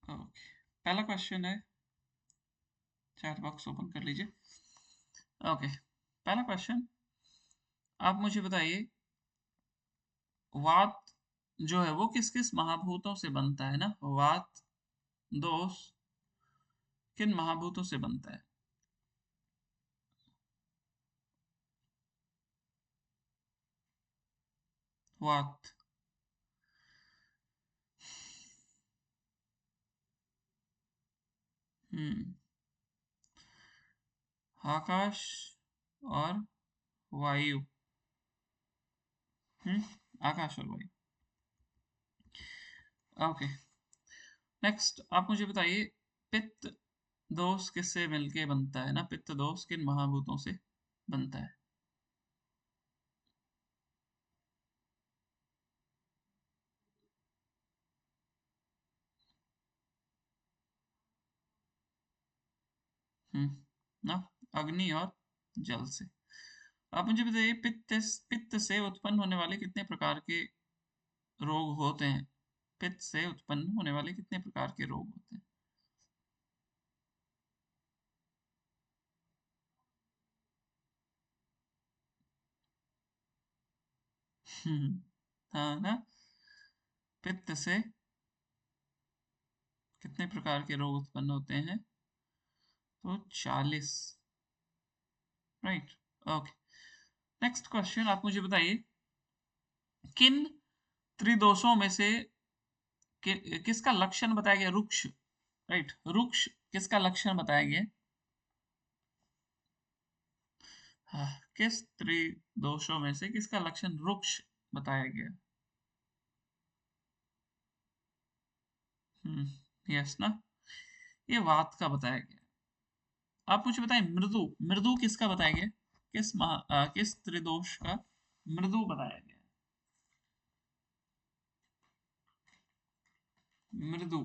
Okay, पहला question है, chat box open कर लीजिए। ओके, पहला क्वेश्चन, आप मुझे बताइए, वात जो है वो किस किस महाभूतों से बनता है ना? वात दोष किन महाभूतों से बनता है? वात। हम्म, आकाश और वायु। हम्म, आकाश और वायु। ओके, नेक्स्ट आप मुझे बताइए, पित्त दोष किससे मिलके बनता है ना? पित्त दोष किन महाभूतों से बनता है? ना, अग्नि और जल से। आप मुझे बताइए, पित्त से उत्पन्न होने वाले कितने प्रकार के रोग होते हैं? पित्त से उत्पन्न होने वाले कितने प्रकार के रोग होते हैं? हाँ ना, पित्त से कितने प्रकार के रोग उत्पन्न होते हैं? तो 40। राइट। ओके, नेक्स्ट क्वेश्चन, आप मुझे बताइए, किन त्रिदोषों में से किसका लक्षण बताया गया? रुक्ष। राइट, रुक्ष किसका लक्षण बताया गया? हाँ, किस त्रिदोषों में से किसका लक्षण रुक्ष बताया गया? यस ना, ये वात का बताया गया। आप मुझे बताएं, मृदु, मृदु किसका बताया गया? किस त्रिदोष का मृदु बताया गया? मृदु।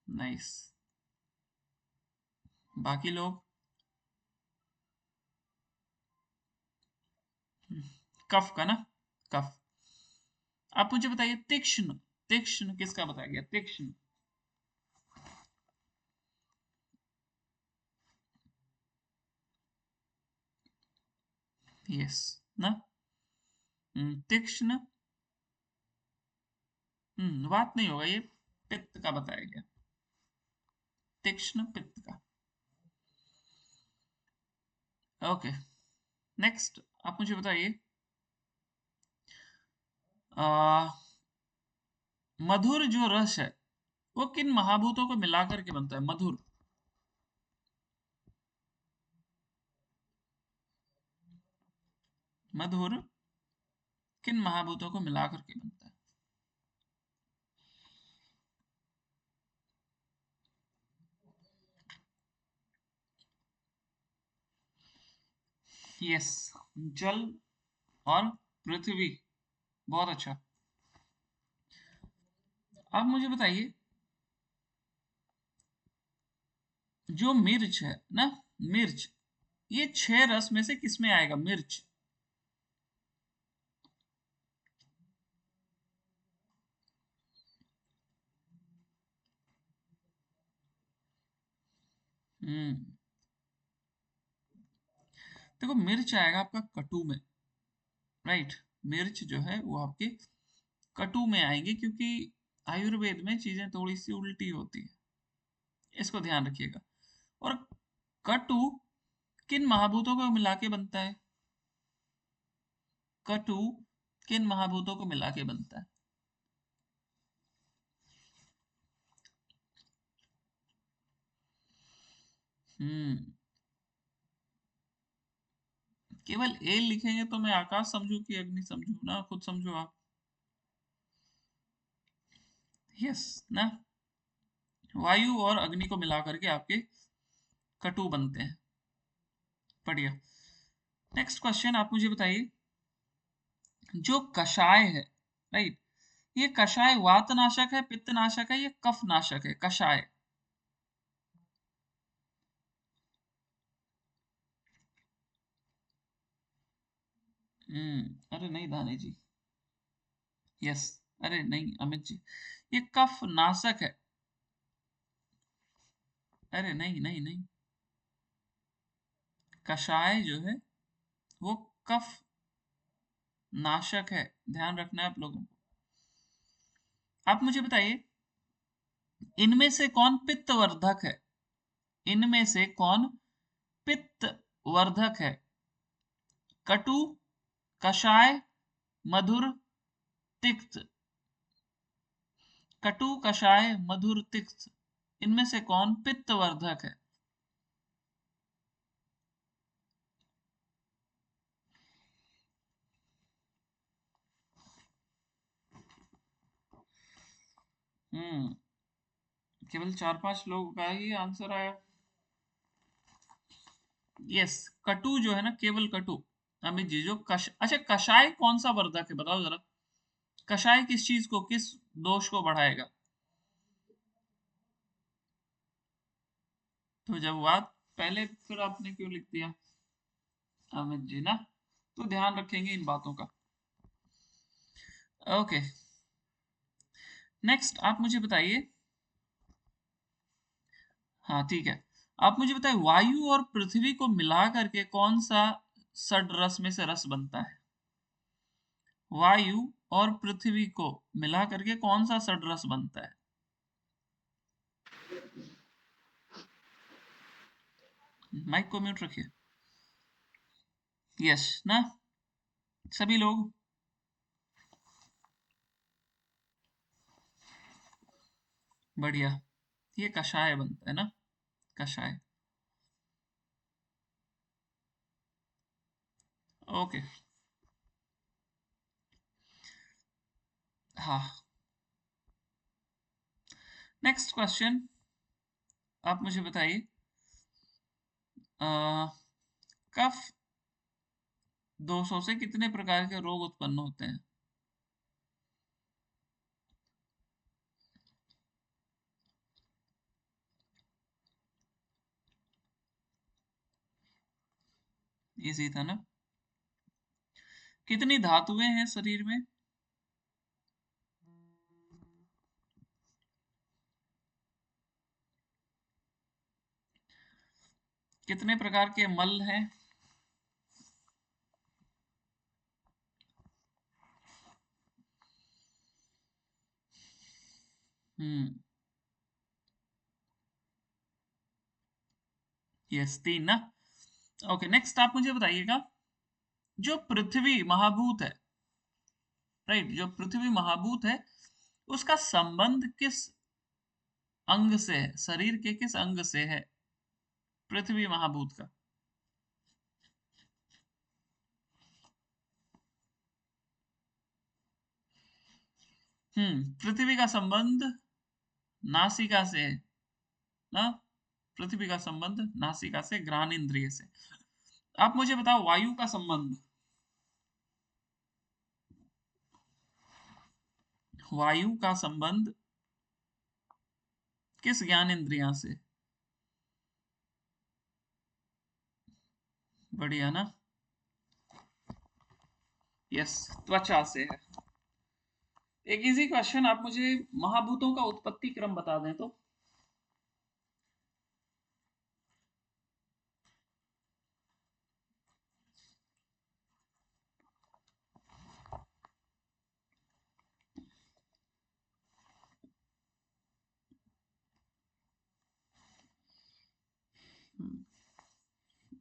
नाइस। बाकी लोग? कफ का ना, कफ। आप मुझे बताइए, तीक्ष्ण, तीक्ष्ण किसका बताया गया? तीक्ष्ण। यस ना, तीक्ष्ण। बात नहीं होगा, ये पित्त का बताया गया, तीक्ष्ण पित्त का। ओके, नेक्स्ट आप मुझे बताइए, आ, मधुर जो रस है वो किन महाभूतों को मिलाकर के बनता है? मधुर। मधुर किन महाभूतों को मिलाकर के बनता है? यस, जल और पृथ्वी। बहुत अच्छा। आप मुझे बताइए, जो मिर्च है ना, मिर्च, ये 6 रस में से किस में आएगा? मिर्च। हम्म, देखो, मिर्च आएगा आपका कटु में। राइट, मिर्च जो है वो आपके कटु में आएंगे, क्योंकि आयुर्वेद में चीजें थोड़ी सी उल्टी होती है, इसको ध्यान रखिएगा। और कटु किन महाभूतों को मिला के बनता है? कटु किन महाभूतों को मिला के बनता है? हम्म, केवल ए लिखेंगे तो मैं आकाश समझू कि अग्नि समझू ना? खुद समझो आप। यस ना, वायु और अग्नि को मिला करके आपके कटु बनते हैं। बढ़िया। नेक्स्ट क्वेश्चन, आप मुझे बताइए, जो कषाय है, राइट, ये कषाय वातनाशक है, पित्तनाशक है, ये कफनाशक है? कषाय। अरे नहीं दानी जी। यस। अरे नहीं अमित जी, ये कफ नाशक है। अरे नहीं नहीं नहीं, कषाय जो है वो कफ नाशक है, ध्यान रखना है आप लोगों को। आप मुझे बताइए, इनमें से कौन पित्तवर्धक है? इनमें से कौन पित्तवर्धक है? कटु, कषाय, मधुर, तिक्त। कटु, कषाय, मधुर, तिक्त, इनमें से कौन पित्तवर्धक है? हम्म केवल 4-5 लोगों का ही आंसर आया। यस, कटु जो है ना, केवल कटु। अमित जी जो अच्छा, कषाय कौन सा वर्धक है बताओ जरा। कषाय किस चीज को, किस दोष को बढ़ाएगा? तो जब बात पहले, फिर आपने क्यों लिख दिया अमित जी ना? तो ध्यान रखेंगे इन बातों का। ओके, नेक्स्ट आप मुझे बताइए। हाँ ठीक है, आप मुझे बताइए, वायु और पृथ्वी को मिला करके कौन सा षड्रस में से रस बनता है? वायु और पृथ्वी को मिला करके कौन सा षड्रस बनता है? माइक को म्यूट रखिए। यस ना, सभी लोग। बढ़िया, ये कषाय बनता है ना, कषाय। ओके। हाँ, नेक्स्ट क्वेश्चन आप मुझे बताइए। कफ दोषों से कितने प्रकार के रोग उत्पन्न होते हैं? इजी था ना? कितनी धातुएं हैं शरीर में? कितने प्रकार के मल हैं? हम्म यस, 3 ना। ओके, नेक्स्ट आप मुझे बताइएगा, जो पृथ्वी महाभूत है, राइट, जो पृथ्वी महाभूत है, उसका संबंध किस अंग से है? शरीर के किस अंग से है पृथ्वी महाभूत का? पृथ्वी का संबंध नासिका से है ना। पृथ्वी का संबंध नासिका से, घ्राण इंद्रिय से। आप मुझे बताओ, वायु का संबंध, वायु का संबंध किस ज्ञान इंद्रिया से? बढ़िया ना। यस, त्वचा से है। एक इजी क्वेश्चन, आप मुझे महाभूतों का उत्पत्ति क्रम बता दें तो।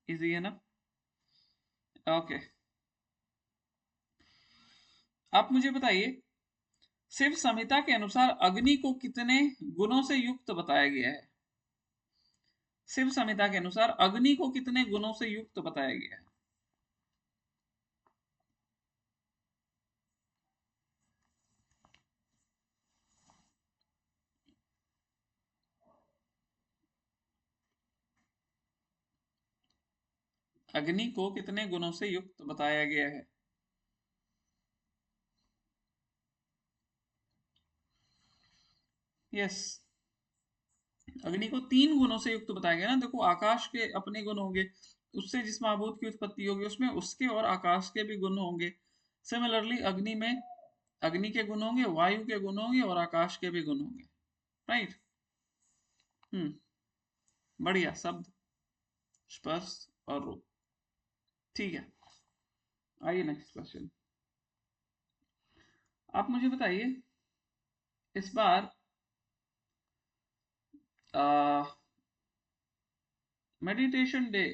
इजी है ना? ओके, आप मुझे बताइए, शिव संहिता के अनुसार अग्नि को कितने गुणों से युक्त बताया गया है? शिव संहिता के अनुसार अग्नि को कितने गुणों से युक्त बताया गया है? अग्नि को कितने गुणों से युक्त बताया गया है? यस, अग्नि को 3 गुणों से युक्त बताया गया ना। देखो, आकाश के अपने गुण होंगे, उससे जिस महाभूत की उत्पत्ति होगी उसमें उसके और आकाश के भी गुण होंगे। सिमिलरली अग्नि में अग्नि के गुण होंगे, वायु के गुण होंगे और आकाश के भी गुण होंगे। राइट। बढ़िया। शब्द, स्पर्श और रूप। ठीक है, आइए नेक्स्ट क्वेश्चन। आप मुझे बताइए इस बार मेडिटेशन डे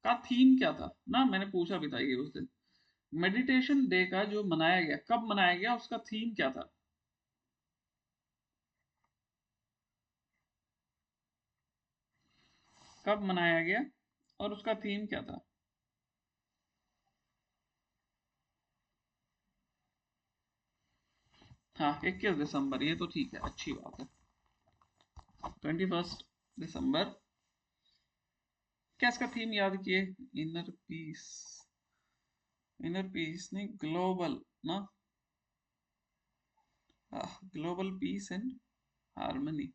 का थीम क्या था ना, मैंने पूछा भी था ये उस दिन। मेडिटेशन डे का जो मनाया गया, कब मनाया गया, उसका थीम क्या था? कब मनाया गया और उसका थीम क्या था? हाँ, 21 दिसंबर, ये तो ठीक है, अच्छी बात है। 21 दिसंबर। क्या इसका थीम याद किए? Inner peace. इनर पीस नहीं, ग्लोबल ना। Global piece and harmony.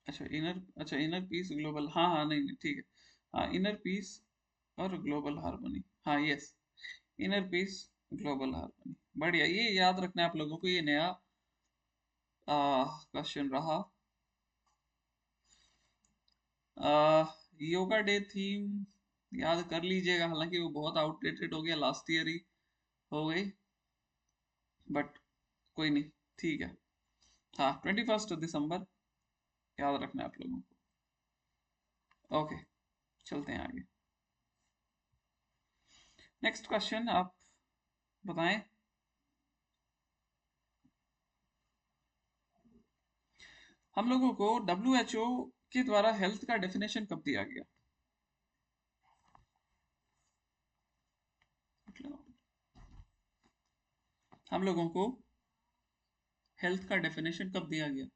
अच्छा, इनर पीस ग्लोबल, हाँ हाँ, नहीं नहीं, ठीक है। हाँ, इनर पीस और ग्लोबल हार्मनी। हाँ, yes. Inner peace, global harmony. बढ़िया, ये याद रखना है आप लोगों को, ये नया क्वेश्चन रहा। योगा डे थीम याद कर लीजिएगा, हालांकि वो बहुत आउटडेटेड हो गया, लास्ट ईयर ही हो गई, बट कोई नहीं, ठीक है। हाँ, 21 दिसंबर याद रखना है आप लोगों को। ओके, चलते हैं आगे। नेक्स्ट क्वेश्चन आप बताएं। हम लोगों को WHO के द्वारा हेल्थ का डेफिनेशन कब दिया गया? मतलब हम लोगों को हेल्थ का डेफिनेशन कब दिया गया?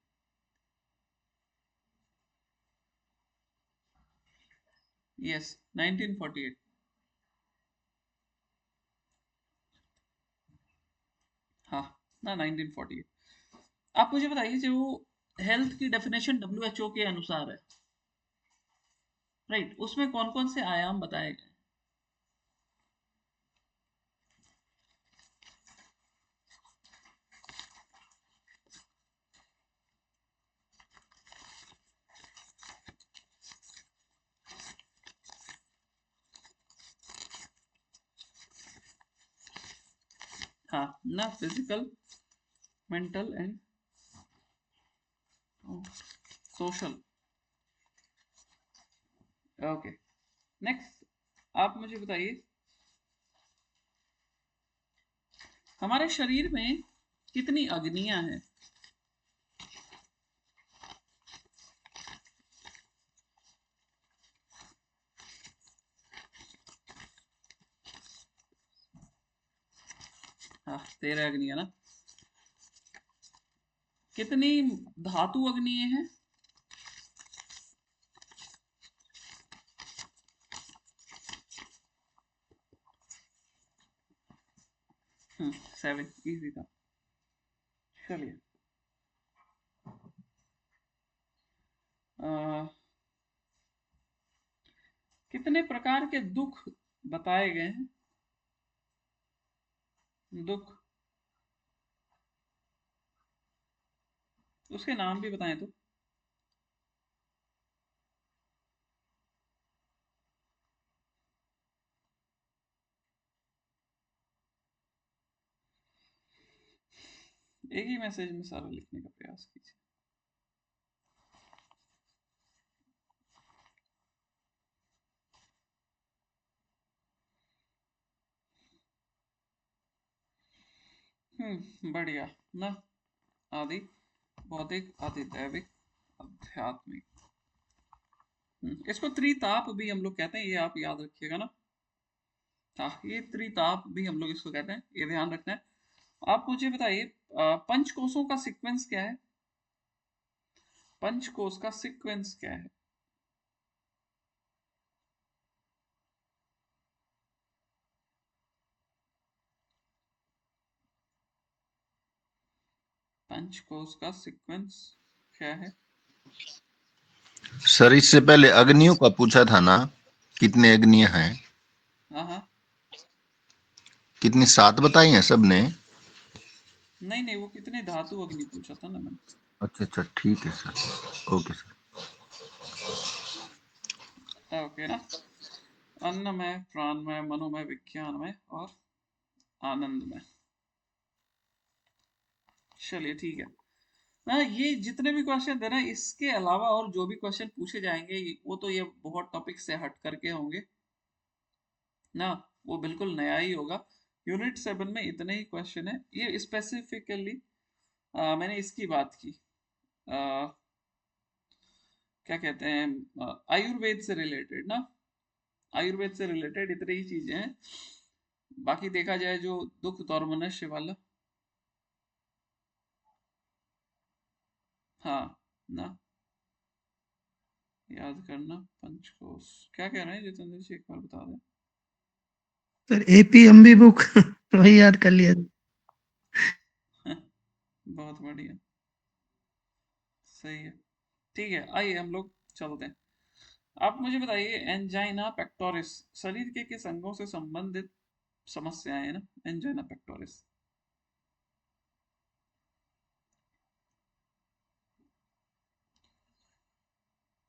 यस, 1948। हाँ ना, 1948। आप मुझे बताइए, जो हेल्थ की डेफिनेशन WHO के अनुसार है, राइट, उसमें कौन कौन से आयाम बताए गए? हाँ ना, physical, mental and social. Okay, next आप मुझे बताइए, हमारे शरीर में कितनी अग्नियां हैं? हाँ, 13 अग्नियां ना। कितनी धातु अग्नियां हैं? 7, इजी था। चलिए, अ, कितने प्रकार के दुख बताए गए हैं? दुख, उसके नाम भी बताएं तो। एक ही मैसेज में सारा लिखने का प्रयास कीजिए। बढ़िया ना। आदि भौतिक, आदि दैविक, आध्यात्मिक। इसको त्रिताप भी हम लोग कहते हैं, ये आप याद रखिएगा ना। हाँ, ये त्रिताप भी हम लोग इसको कहते हैं, ये ध्यान रखना है। आप मुझे बताइए, पंचकोशों का सीक्वेंस क्या है? पंचकोश का सीक्वेंस क्या है? पंचकोश का सीक्वेंस क्या है? सर इससे पहले अग्नियों का पूछा था ना, कितने अग्नि हैं? हाँ हाँ। कितनी, 7 बताई हैं सबने? नहीं नहीं, वो कितने धातु अग्नि पूछा था ना मैंने। अच्छा अच्छा, ठीक है सर, ओके सर। ओके ना। अन्नमय, प्राणमय, मनोमय, विज्ञानमय और आनंदमय। चलिए ठीक है ना। ये जितने भी क्वेश्चन थे ना, इसके अलावा और जो भी क्वेश्चन पूछे जाएंगे वो तो ये बहुत टॉपिक से हट करके होंगे ना। वो बिल्कुल नया ही होगा। यूनिट 7 में इतने ही क्वेश्चन है। ये स्पेसिफिकली मैंने इसकी बात की, क्या कहते हैं, आयुर्वेद से रिलेटेड ना। आयुर्वेद से रिलेटेड इतनी ही चीजें हैं। बाकी देखा जाए जो दुख और मनुष्य वाला, हाँ ना, याद करना पंचकोश। क्या कह रहे हैं जितेंद्र जी, एक बार बता दें। सर एपीएमबी बुक वही याद कर लिया। बहुत बढ़िया, सही है। ठीक है, आइए हम लोग चलते हैं। आप मुझे बताइए, एंजाइना पेक्टोरिस शरीर के किस अंगों से संबंधित समस्याएं है ना, एंजाइना पेक्टोरिस।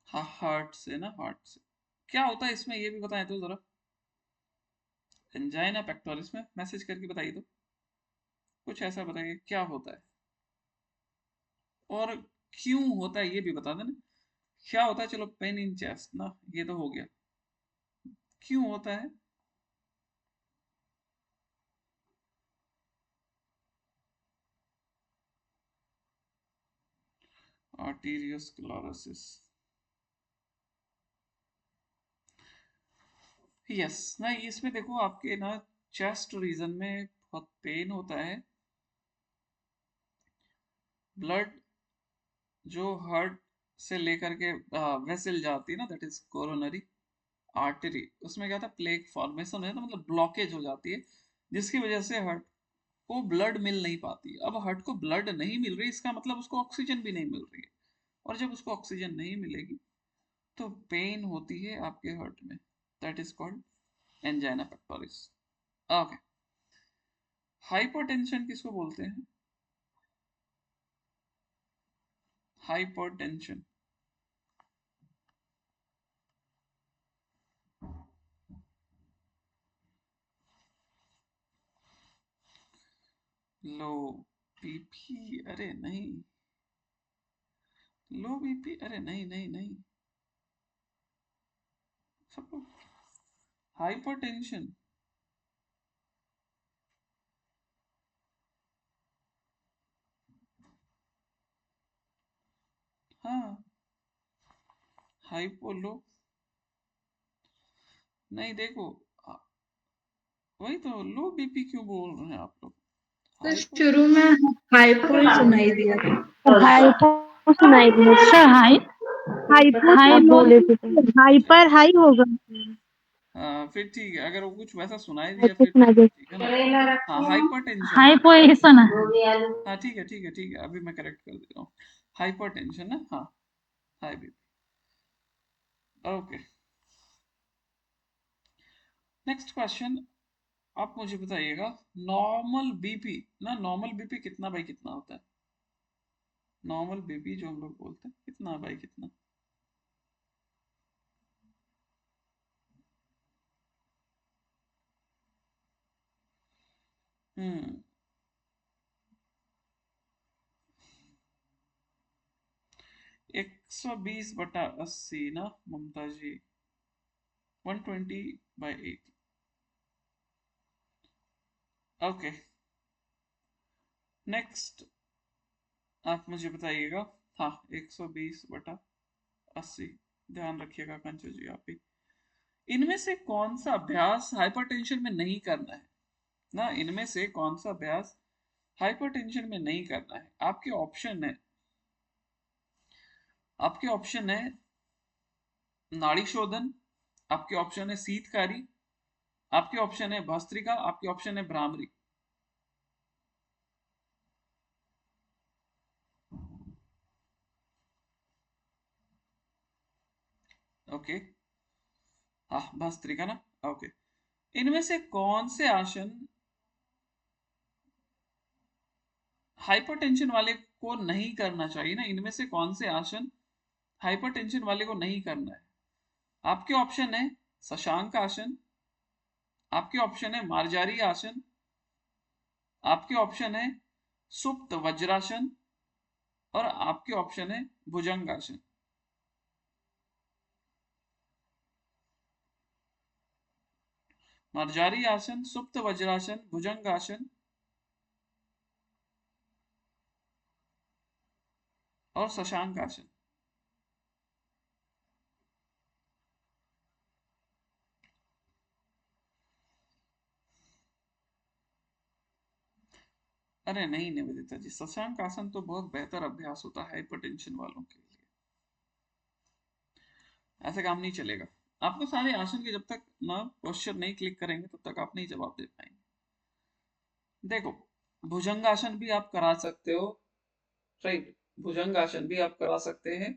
हाँ, हार्ट से ना, हार्ट से। क्या होता है इसमें, ये भी बताएं तो जरा। एंजाइना पेक्टोरिस में मैसेज करके बताइए तो, कुछ ऐसा बताइए क्या होता है और क्यों होता है, ये भी बता देना। क्या होता है, चलो पेन इन चेस्ट ना, ये तो हो गया। क्यों होता है। आर्टीरियोस्क्लेरोसिस। यस ना, इसमें देखो आपके ना चेस्ट रीजन में बहुत पेन होता है। ब्लड जो हार्ट से लेकर के वेसल जाती है ना, दैट इज कोरोनरी आर्टरी, उसमें क्या था, प्लेक फॉर्मेशन है, तो मतलब ब्लॉकेज हो जाती है, जिसकी वजह से हार्ट को ब्लड मिल नहीं पाती। अब हार्ट को ब्लड नहीं मिल रही, इसका मतलब उसको ऑक्सीजन भी नहीं मिल रही है। और जब उसको ऑक्सीजन नहीं मिलेगी तो पेन होती है आपके हार्ट में, that is called angina pectoris. Okay. Hypertension किसको बोलते हैं। हाइपरटेंशन। लो बीपी, अरे नहीं। लो बीपी, अरे नहीं नहीं नहीं, सब लोग हाइपरटेंशन। हाँ, हाइपो लो, नहीं देखो, वही तो, लो बीपी क्यों बोल रहे हैं आप लोग। तो हाइपर। शुरू में हाइपो ही सुनाई दिया था। हाइपो सुनाई दिया सर। हाइपो हाई सब बोले बोले थे थे, सर। हाइपर हाई होगा। हाँ फिर ठीक है, अगर वो कुछ वैसा सुनाई दिया हाइपो फिर सुनाई दिया। ठीक है ना। हाँ, हाइपर टेंशन है। हाइपो यही सुना। हाँ ठीक है ठीक है ठीक है, अभी मैं करेक्ट कर दे रहा हूँ। हाइपर टेंशन है, हाँ, high BP. Okay, next question. आप मुझे बताइएगा, नॉर्मल बीपी ना, नॉर्मल बीपी कितना बाई कितना होता है। नॉर्मल बीपी जो हम लोग बोलते हैं, कितना बाई कितना। हम्म 120/80 ना ममता जी, 120/80। ओके, नेक्स्ट आप मुझे बताइएगा। हाँ, 120/80, ध्यान रखिएगा कंचू जी आप भी। इनमें से कौन सा अभ्यास हाइपरटेंशन में नहीं करना है ना, इनमें से कौन सा अभ्यास हाइपरटेंशन में नहीं करना है। आपके ऑप्शन है, आपके ऑप्शन है नाड़ी शोधन, आपके ऑप्शन है शीतकारी, आपके ऑप्शन है भस्त्रिका, आपके ऑप्शन है भ्रामरी। ओके, हाँ भस्त्रिका ना, ओके। इनमें से कौन से आसन हाइपरटेंशन वाले को नहीं करना चाहिए ना, इनमें से कौन से आसन हाइपरटेंशन वाले को नहीं करना है? आपके ऑप्शन है शशांक आसन, आपके ऑप्शन है मार्जारी आसन, आपके ऑप्शन है सुप्त वज्रासन, और आपके ऑप्शन है भुजंग आसन। मार्जारी आसन, सुप्त वज्रासन, भुजंग आसन और शशांक आसन। अरे नहीं निवेदिता जी, शशांक आसन तो बहुत बेहतर अभ्यास होता है हाइपरटेंशन वालों के लिए, ऐसे काम नहीं चलेगा। आपको सारे आसन के जब तक ना क्वेश्चन नहीं क्लिक करेंगे तब तक आप नहीं जवाब दे पाएंगे। देखो, भुजंग आसन भी आप करा सकते हो, राइट, भुजंग आसन भी आप करा सकते हैं।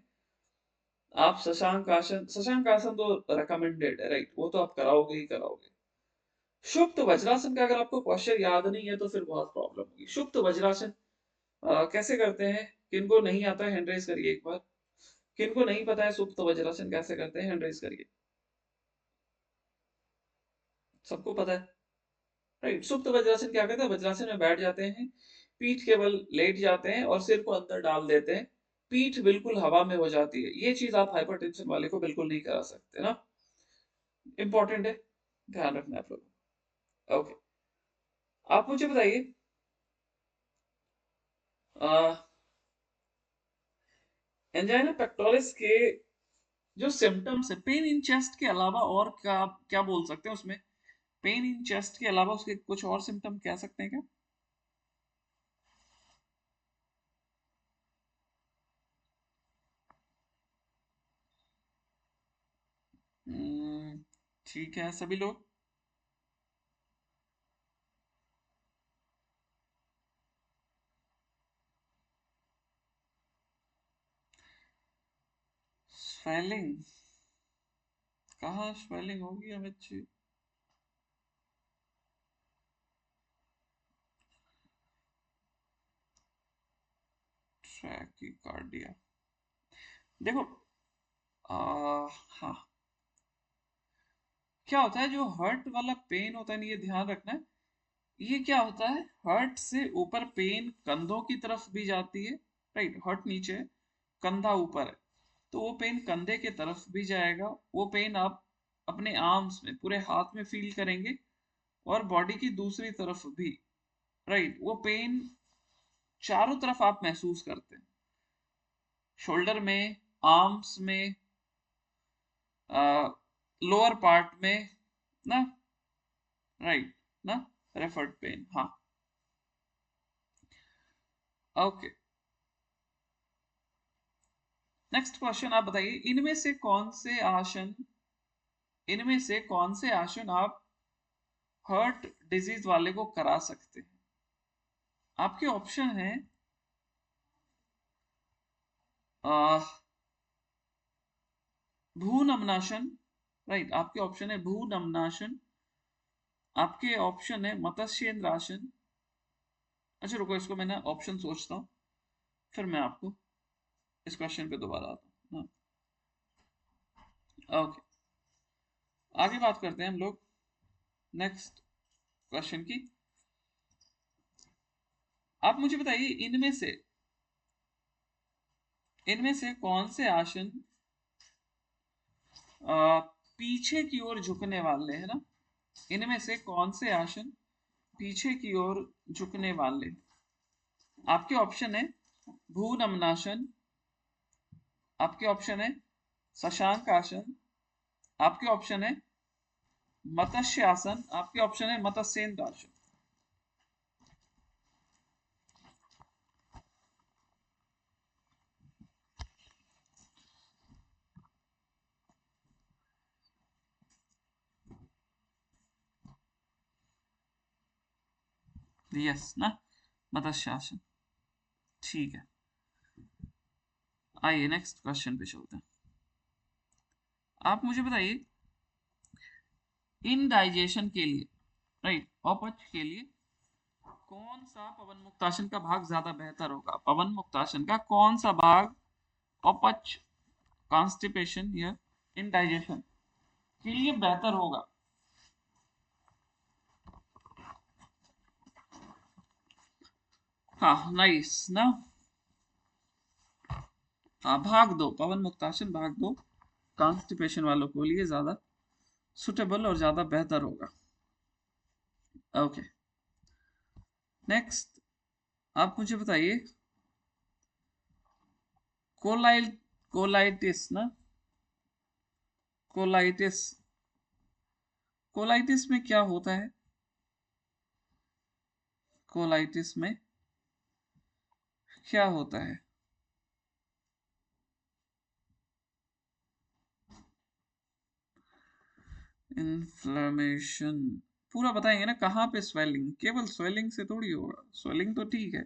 आप शशांक आसन तो रिकमेंडेड है, राइट, वो तो आप कराओगे ही कराओगे। सुप्त वज्रासन का अगर आपको क्वेश्चन याद नहीं है तो फिर बहुत प्रॉब्लम होगी। सुप्त वज्रासन कैसे करते हैं? किनको नहीं आता है हैंड रेज करिए एक बार। किनको नहीं पता है सुप्त वज्रासन कैसे करते हैं, हैंड रेज करिए। सबको पता है, राइट। सुप्त वज्रासन क्या करते हैं? वज्रासन में बैठ जाते हैं, पीठ केवल लेट जाते हैं और सिर को अंदर डाल देते हैं, पीठ बिल्कुल हवा में हो जाती है। ये चीज आप हाइपरटेंशन वाले को बिल्कुल नहीं करा सकते ना, इंपॉर्टेंट है, ध्यान रखना आप लोग। ओके, आप मुझे बताइए एंजाइना पेक्टोरिस के जो सिम्टम्स है, पेन इन चेस्ट के अलावा और क्या क्या बोल सकते हैं उसमें? पेन इन चेस्ट के अलावा उसके कुछ और सिम्टम कह सकते हैं क्या? ठीक है सभी लोग। स्वेलिंग, कहाँ स्वेलिंग होगी अमित जी? ट्रैकिकार्डिया, देखो हाँ, क्या होता है जो हर्ट वाला पेन होता है ना, ये ध्यान रखना है, ये क्या होता है, हर्ट से ऊपर पेन कंधों की तरफ भी जाती है, राइट, हर्ट नीचे है, कंधा ऊपर है, तो वो पेन कंधे के तरफ भी जाएगा। वो पेन आप अपने आर्म्स में, पूरे हाथ में फील करेंगे और बॉडी की दूसरी तरफ भी, राइट, वो पेन चारों तरफ आप महसूस करते हैं, शोल्डर में, आर्म्स में, लोअर पार्ट में ना, राइट ना, रेफर्ड पेन, हाँ। ओके, नेक्स्ट क्वेश्चन, आप बताइए इनमें से कौन से आसन आप हार्ट डिजीज वाले को करा सकते हैं? आपके ऑप्शन है भूनमनाशन, राइट, आपके ऑप्शन है भूनमनाशन, आपके ऑप्शन है मत्स्येंद्र आसन। अच्छा रुको, इसको मैंने ऑप्शन सोचता हूँ, फिर मैं आपको इस क्वेश्चन पे दोबारा आता हूँ। ओके, आगे बात करते हैं हम लोग नेक्स्ट क्वेश्चन की। आप मुझे बताइए इनमें से कौन से आसन पीछे की ओर झुकने वाले हैं ना, इनमें से कौन से आसन पीछे की ओर झुकने वाले? आपके ऑप्शन है भूनमनासन, आपके ऑप्शन है शशांक आसन, आपके ऑप्शन है मत्स्य आसन, आपके ऑप्शन है मत्स्येंद्र आसन। यस ना, मत्स्य आसन, ठीक है। आइए नेक्स्ट क्वेश्चन पे चलते हैं। आप मुझे बताइए इनडाइजेशन के लिए, राइट, अपच के लिए कौन सा पवन मुक्तासन का भाग ज्यादा बेहतर होगा? पवन मुक्तासन का कौन सा भाग अपच, कॉन्स्टिपेशन या इनडाइजेशन के लिए बेहतर होगा? हाँ, नाइस ना। हाँ, भाग दो, पवन मुक्तासन भाग दो कॉन्स्टिपेशन वालों के लिए ज्यादा सुटेबल और ज्यादा बेहतर होगा। ओके, नेक्स्ट आप मुझे बताइए कोलाइटिस ना, कोलाइटिस, कोलाइटिस में क्या होता है? कोलाइटिस में क्या होता है? इन्फ्लेमेशन पूरा बताएंगे ना, कहाँ पे स्वेलिंग? केवल स्वेलिंग से थोड़ी होगा, स्वेलिंग तो ठीक है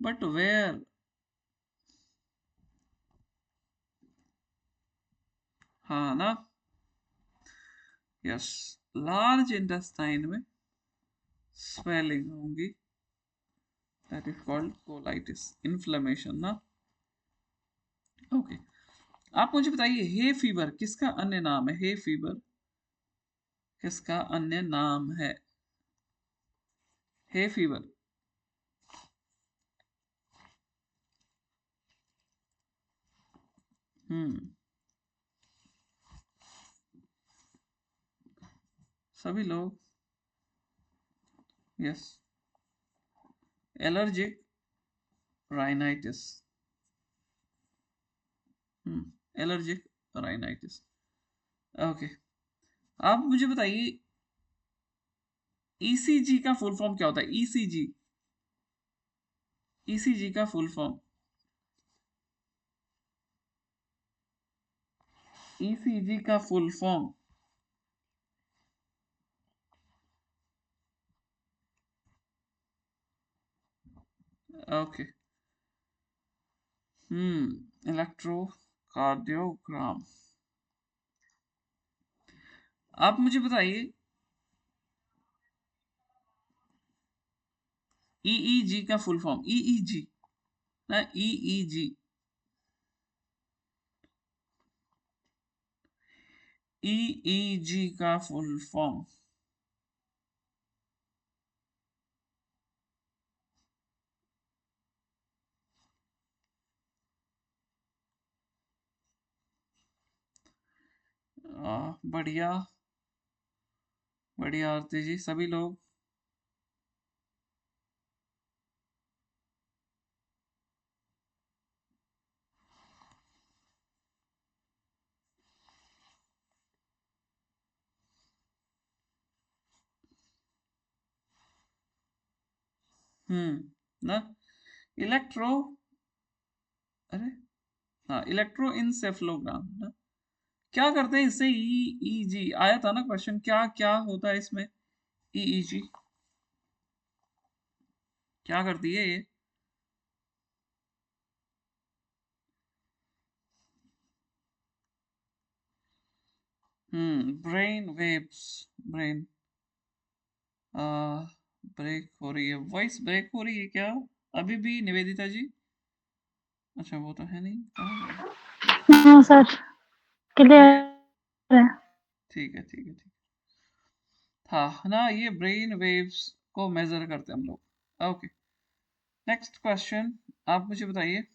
बट वेयर? हाँ ना, यस, लार्ज इंटेस्टाइन में स्वेलिंग होंगी, that is called colitis, inflammation ना। ओके, आप मुझे बताइए हे फीवर किसका अन्य नाम है? हे फीवर किसका अन्य नाम है? Hay fever. सभी लोग, yes, allergic rhinitis, allergic rhinitis. Okay, आप मुझे बताइए ईसीजी का फुल फॉर्म क्या होता है? ईसीजी, ईसीजी का फुल फॉर्म, ईसीजी का फुल फॉर्म। Okay, electrocardiogram. आप मुझे बताइए ईईजी का फुल फॉर्म, ईईजी ना, ईईजी, ईईजी का फुल फॉर्म। बढ़िया बढ़िया आरती जी, सभी लोग। ना, इलेक्ट्रो, अरे हाँ, इलेक्ट्रो इंसेफ्लोग्राम ना, क्या करते हैं इससे? ईईजी आया था ना क्वेश्चन, क्या क्या होता है इसमें? ईईजी क्या करती है ये? ब्रेन वेव्स, ब्रेन ब्रेक हो रही है, वॉइस ब्रेक हो रही है क्या अभी भी निवेदिता जी? अच्छा, वो तो है नहीं, कहाँ गए? हाँ सर, क्लियर है। ठीक है ठीक है ठीक। हाँ ना, ये ब्रेन वेव्स को मेजर करते हैं हम लोग। ओके, नेक्स्ट क्वेश्चन आप मुझे बताइए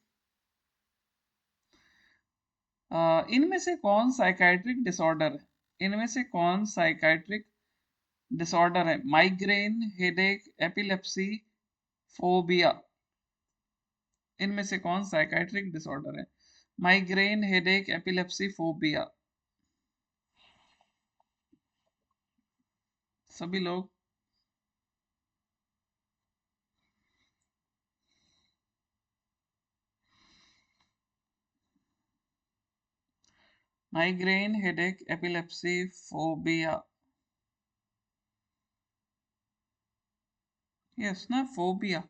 इनमें से कौन साइकाइट्रिक डिसऑर्डर है? इनमें से कौन साइकाइट्रिक डिसऑर्डर है? Migraine, headache, epilepsy, phobia. इनमें से कौन साइकाइट्रिक डिसऑर्डर है? Migraine, headache, epilepsy, phobia. सभी लोग, migraine, headache, epilepsy, phobia. Yes ना, फोबिया,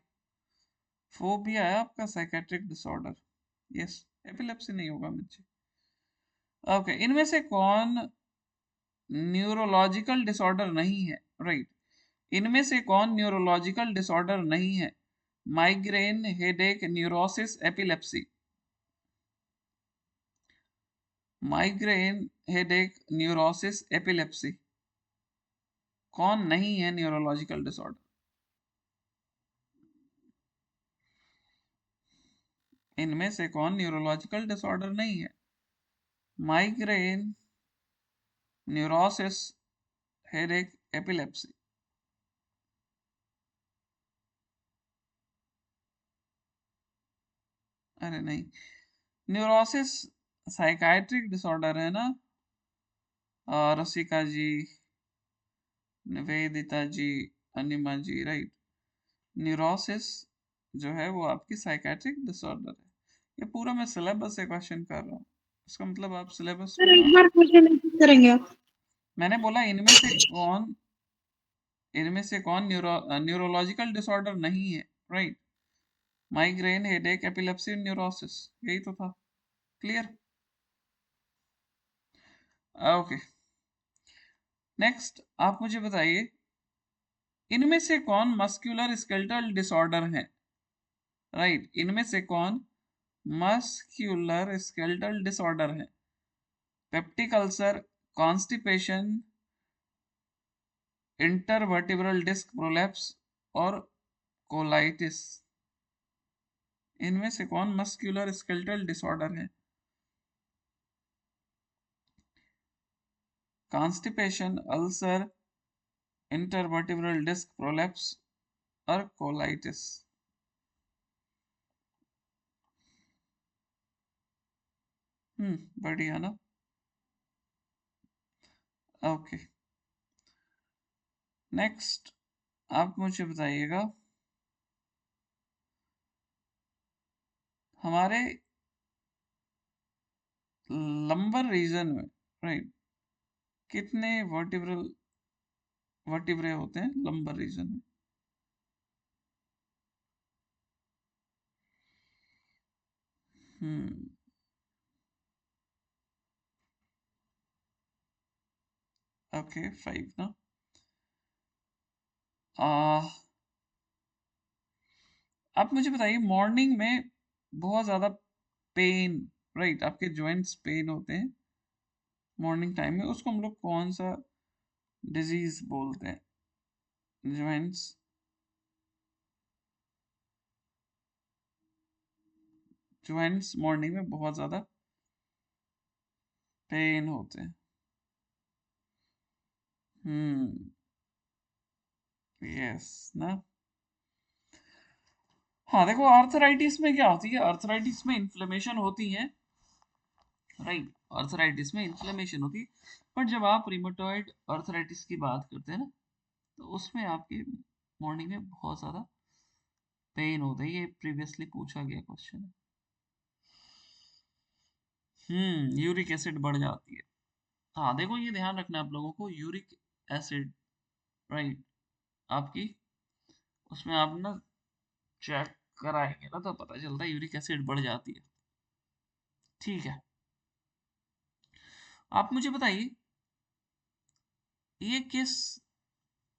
फोबिया है आपका साइकेट्रिक डिसऑर्डर। यस, एपिलेप्सी नहीं होगा मुझे। ओके, इनमें से कौन न्यूरोलॉजिकल डिसऑर्डर नहीं है? राइट, इनमें से कौन न्यूरोलॉजिकल डिसऑर्डर नहीं है? Migraine, headache, neurosis, epilepsy. Migraine, headache, neurosis, epilepsy, कौन नहीं है न्यूरोलॉजिकल डिसऑर्डर? इनमें से कौन न्यूरोलॉजिकल डिसऑर्डर नहीं है? Migraine, neurosis, headache, epilepsy. अरे नहीं, न्यूरोसिस साइकाइट्रिक डिसऑर्डर है ना रसिका जी, निवेदिता जी, अनिमा जी, राइट। न्यूरोसिस जो है वो आपकी साइकाइट्रिक डिसऑर्डर है। ये पूरा मैं सिलेबस से क्वेश्चन कर रहा हूँ, इसका मतलब आप सिलेबस सर में एक बार क्वेश्चन रिपीट करेंगे आप? मैंने बोला इनमें से कौन न्यूरोलॉजिकल डिसऑर्डर नहीं है? Right, migraine, headache, epilepsy, neurosis, यही तो था। क्लियर? ओके, नेक्स्ट आप मुझे बताइए, इनमें से कौन मस्कुलर स्केलेटल डिसऑर्डर है? राइट, इनमें से कौन मस्कुलर स्केलेटल डिसऑर्डर है? Peptic ulcer, constipation, intervertebral disc prolapse और कोलाइटिस। इनमें से कौन मस्कुलर स्केलेटल डिसऑर्डर है? Constipation, ulcer, intervertebral disc prolapse और कोलाइटिस। बढ़िया ना। ओके, नेक्स्ट आप मुझे बताइएगा, हमारे लंबर रीजन में राइट कितने वर्टिब्रे होते हैं लंबर रीजन में? हम्म ओके, 5 ना। आप मुझे बताइए, मॉर्निंग में बहुत ज्यादा पेन, राइट, आपके जॉइंट्स पेन होते हैं मॉर्निंग टाइम में, उसको हम लोग कौन सा डिजीज बोलते हैं? जॉइंट्स जॉइंट्स मॉर्निंग में बहुत ज्यादा पेन होते हैं। यस ना। हाँ देखो, आर्थराइटिस में क्या होती है? आर्थराइटिस में इन्फ्लेमेशन होती है, राइट, आर्थराइटिस में इन्फ्लेमेशन होती है। पर जब आप रिमेटॉइड आर्थराइटिस की बात करते हैं ना, तो उसमें आपके मॉर्निंग में बहुत ज्यादा पेन होता है। ये प्रीवियसली पूछा गया क्वेश्चन है। यूरिक एसिड बढ़ जाती है। हाँ देखो, ये ध्यान रखना है आप लोगों को, यूरिक एसिड, राइट, आपकी उसमें आप ना चेक कराएंगे ना तो पता चलता है यूरिक एसिड बढ़ जाती है। ठीक है, आप मुझे बताइए, ये किस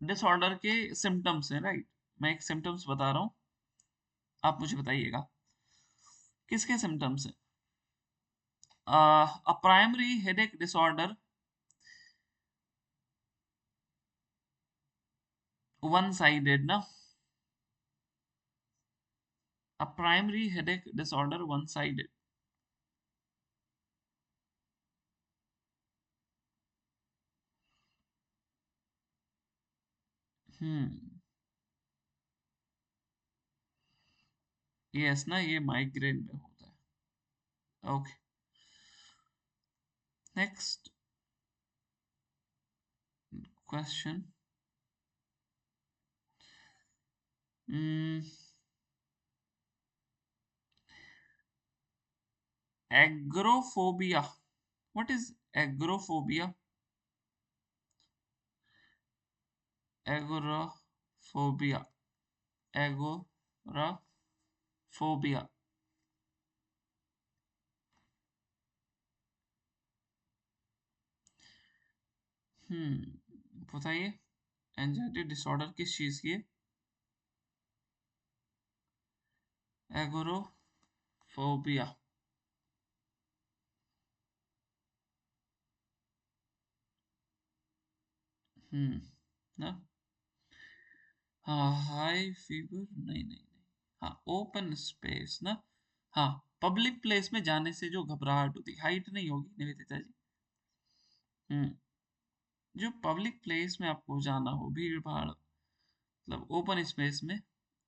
डिसऑर्डर के सिम्टम्स हैं? राइट, मैं एक सिम्टम्स बता रहा हूँ, आप मुझे बताइएगा किसके सिम्टम्स हैं। A primary headache disorder, one sided ना, a primary headache disorder one sided। Hmm yes ना, ये माइग्रेन में होता है। Okay, next question. Agoraphobia, what is agoraphobia? Agoraphobia, agoraphobia. बताइए एंजाइटी डिसऑर्डर किस चीज की है? एगोरोफोबिया। ना, हाँ हाई फीवर नहीं नहीं नहीं, हाँ ओपन स्पेस ना, हाँ पब्लिक प्लेस में जाने से जो घबराहट होती, हाइट नहीं होगी निवेदिता जी। जो पब्लिक प्लेस में आपको जाना हो, भीड़ भाड़, मतलब ओपन स्पेस में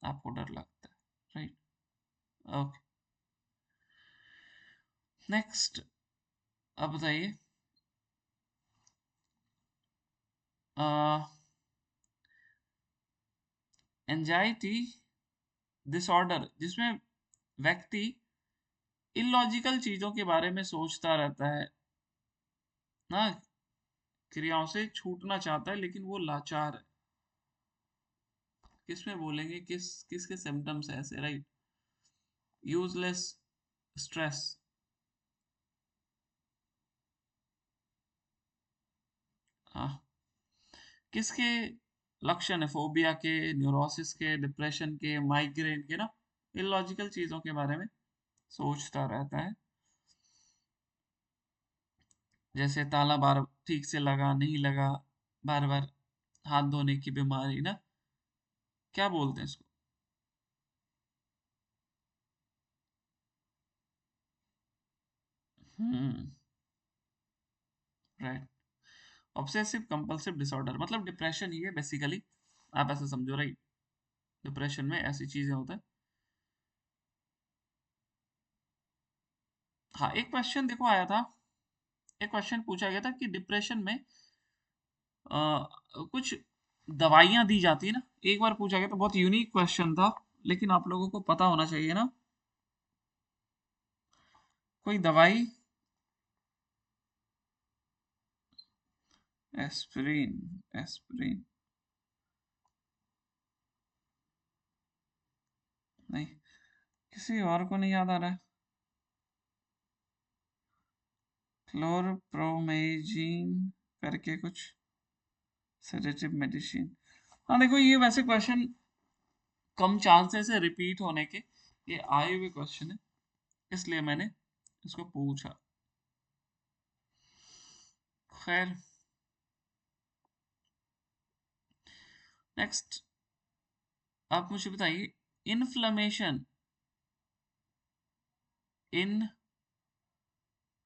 आपको डर लगता है, राइट? ओके, नेक्स्ट अब बताइए एंजाइटी डिसऑर्डर जिसमें व्यक्ति इलॉजिकल चीजों के बारे में सोचता रहता है ना, क्रियाओं से छूटना चाहता है लेकिन वो लाचार है, किसमें बोलेंगे, किसके सिम्टम्स है ऐसे, राइट? यूजलेस स्ट्रेस, हाँ किसके लक्षण है, फोबिया के, न्यूरोसिस के, डिप्रेशन के, माइग्रेन के ना, इलॉजिकल चीजों के बारे में सोचता रहता है, जैसे ताला बार ठीक से लगा नहीं लगा, बार बार हाथ धोने की बीमारी ना, क्या बोलते हैं इसको? राइट, ऑब्सेसिव कंपल्सिव डिसऑर्डर मतलब डिप्रेशन ही है बेसिकली, आप ऐसा समझो, राइट? डिप्रेशन में ऐसी चीजें होता है। हाँ एक क्वेश्चन देखो आया था, एक क्वेश्चन पूछा गया था कि डिप्रेशन में कुछ दवाइयां दी जाती है ना, एक बार पूछा गया था, बहुत यूनिक क्वेश्चन था, लेकिन आप लोगों को पता होना चाहिए ना, कोई दवाई, एस्पिरिन, एस्पिरिन नहीं, किसी और को नहीं याद आ रहा है, क्लोरप्रोमेजिन करके कुछ सेडेटिव मेडिसिन। हाँ देखो ये वैसे क्वेश्चन कम चांसेस है रिपीट होने के, ये आए हुए क्वेश्चन है, इसलिए मैंने इसको पूछा। खैर नेक्स्ट आप मुझे बताइए इन्फ्लेमेशन इन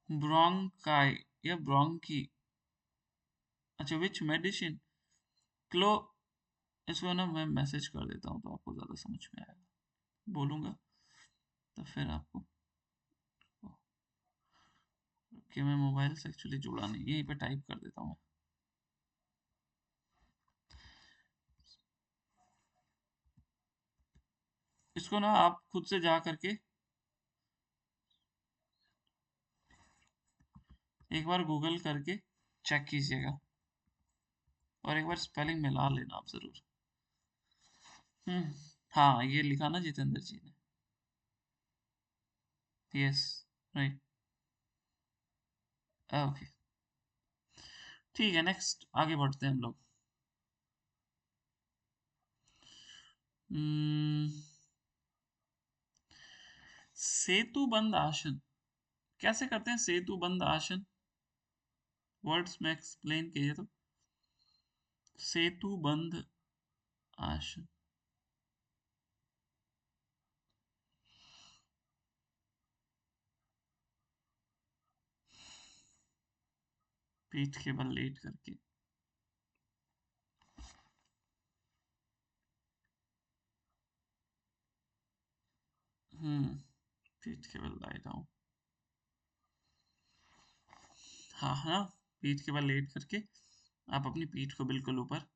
ब्रोंकाई या ब्रोंकी, अच्छा विच मेडिसिन, क्लो, इसको ना मैं मैसेज कर देता हूँ तो आपको ज़्यादा समझ में आएगा, बोलूँगा तो फिर आपको, कि मैं मोबाइल से एक्चुअली जुड़ा नहीं, यहीं पे टाइप कर देता हूँ। इसको ना आप खुद से जा करके एक बार गूगल करके चेक कीजिएगा और एक बार स्पेलिंग मिला लेना आप जरूर। हाँ ये लिखा ना जितेंद्र जी ने, यस राइट, ओके ठीक है, नेक्स्ट आगे बढ़ते हैं हम लोग। सेतु बंद आसन कैसे करते हैं? सेतु बंद आसन वर्ड्स में एक्सप्लेन कीजिए तो। सेतु बंद आसन, पीठ के बल लेट करके, पीठ के बल लाई डाउन, हाँ हाँ पीठ के बल लेट करके आप अपनी पीठ को बिल्कुल ऊपर,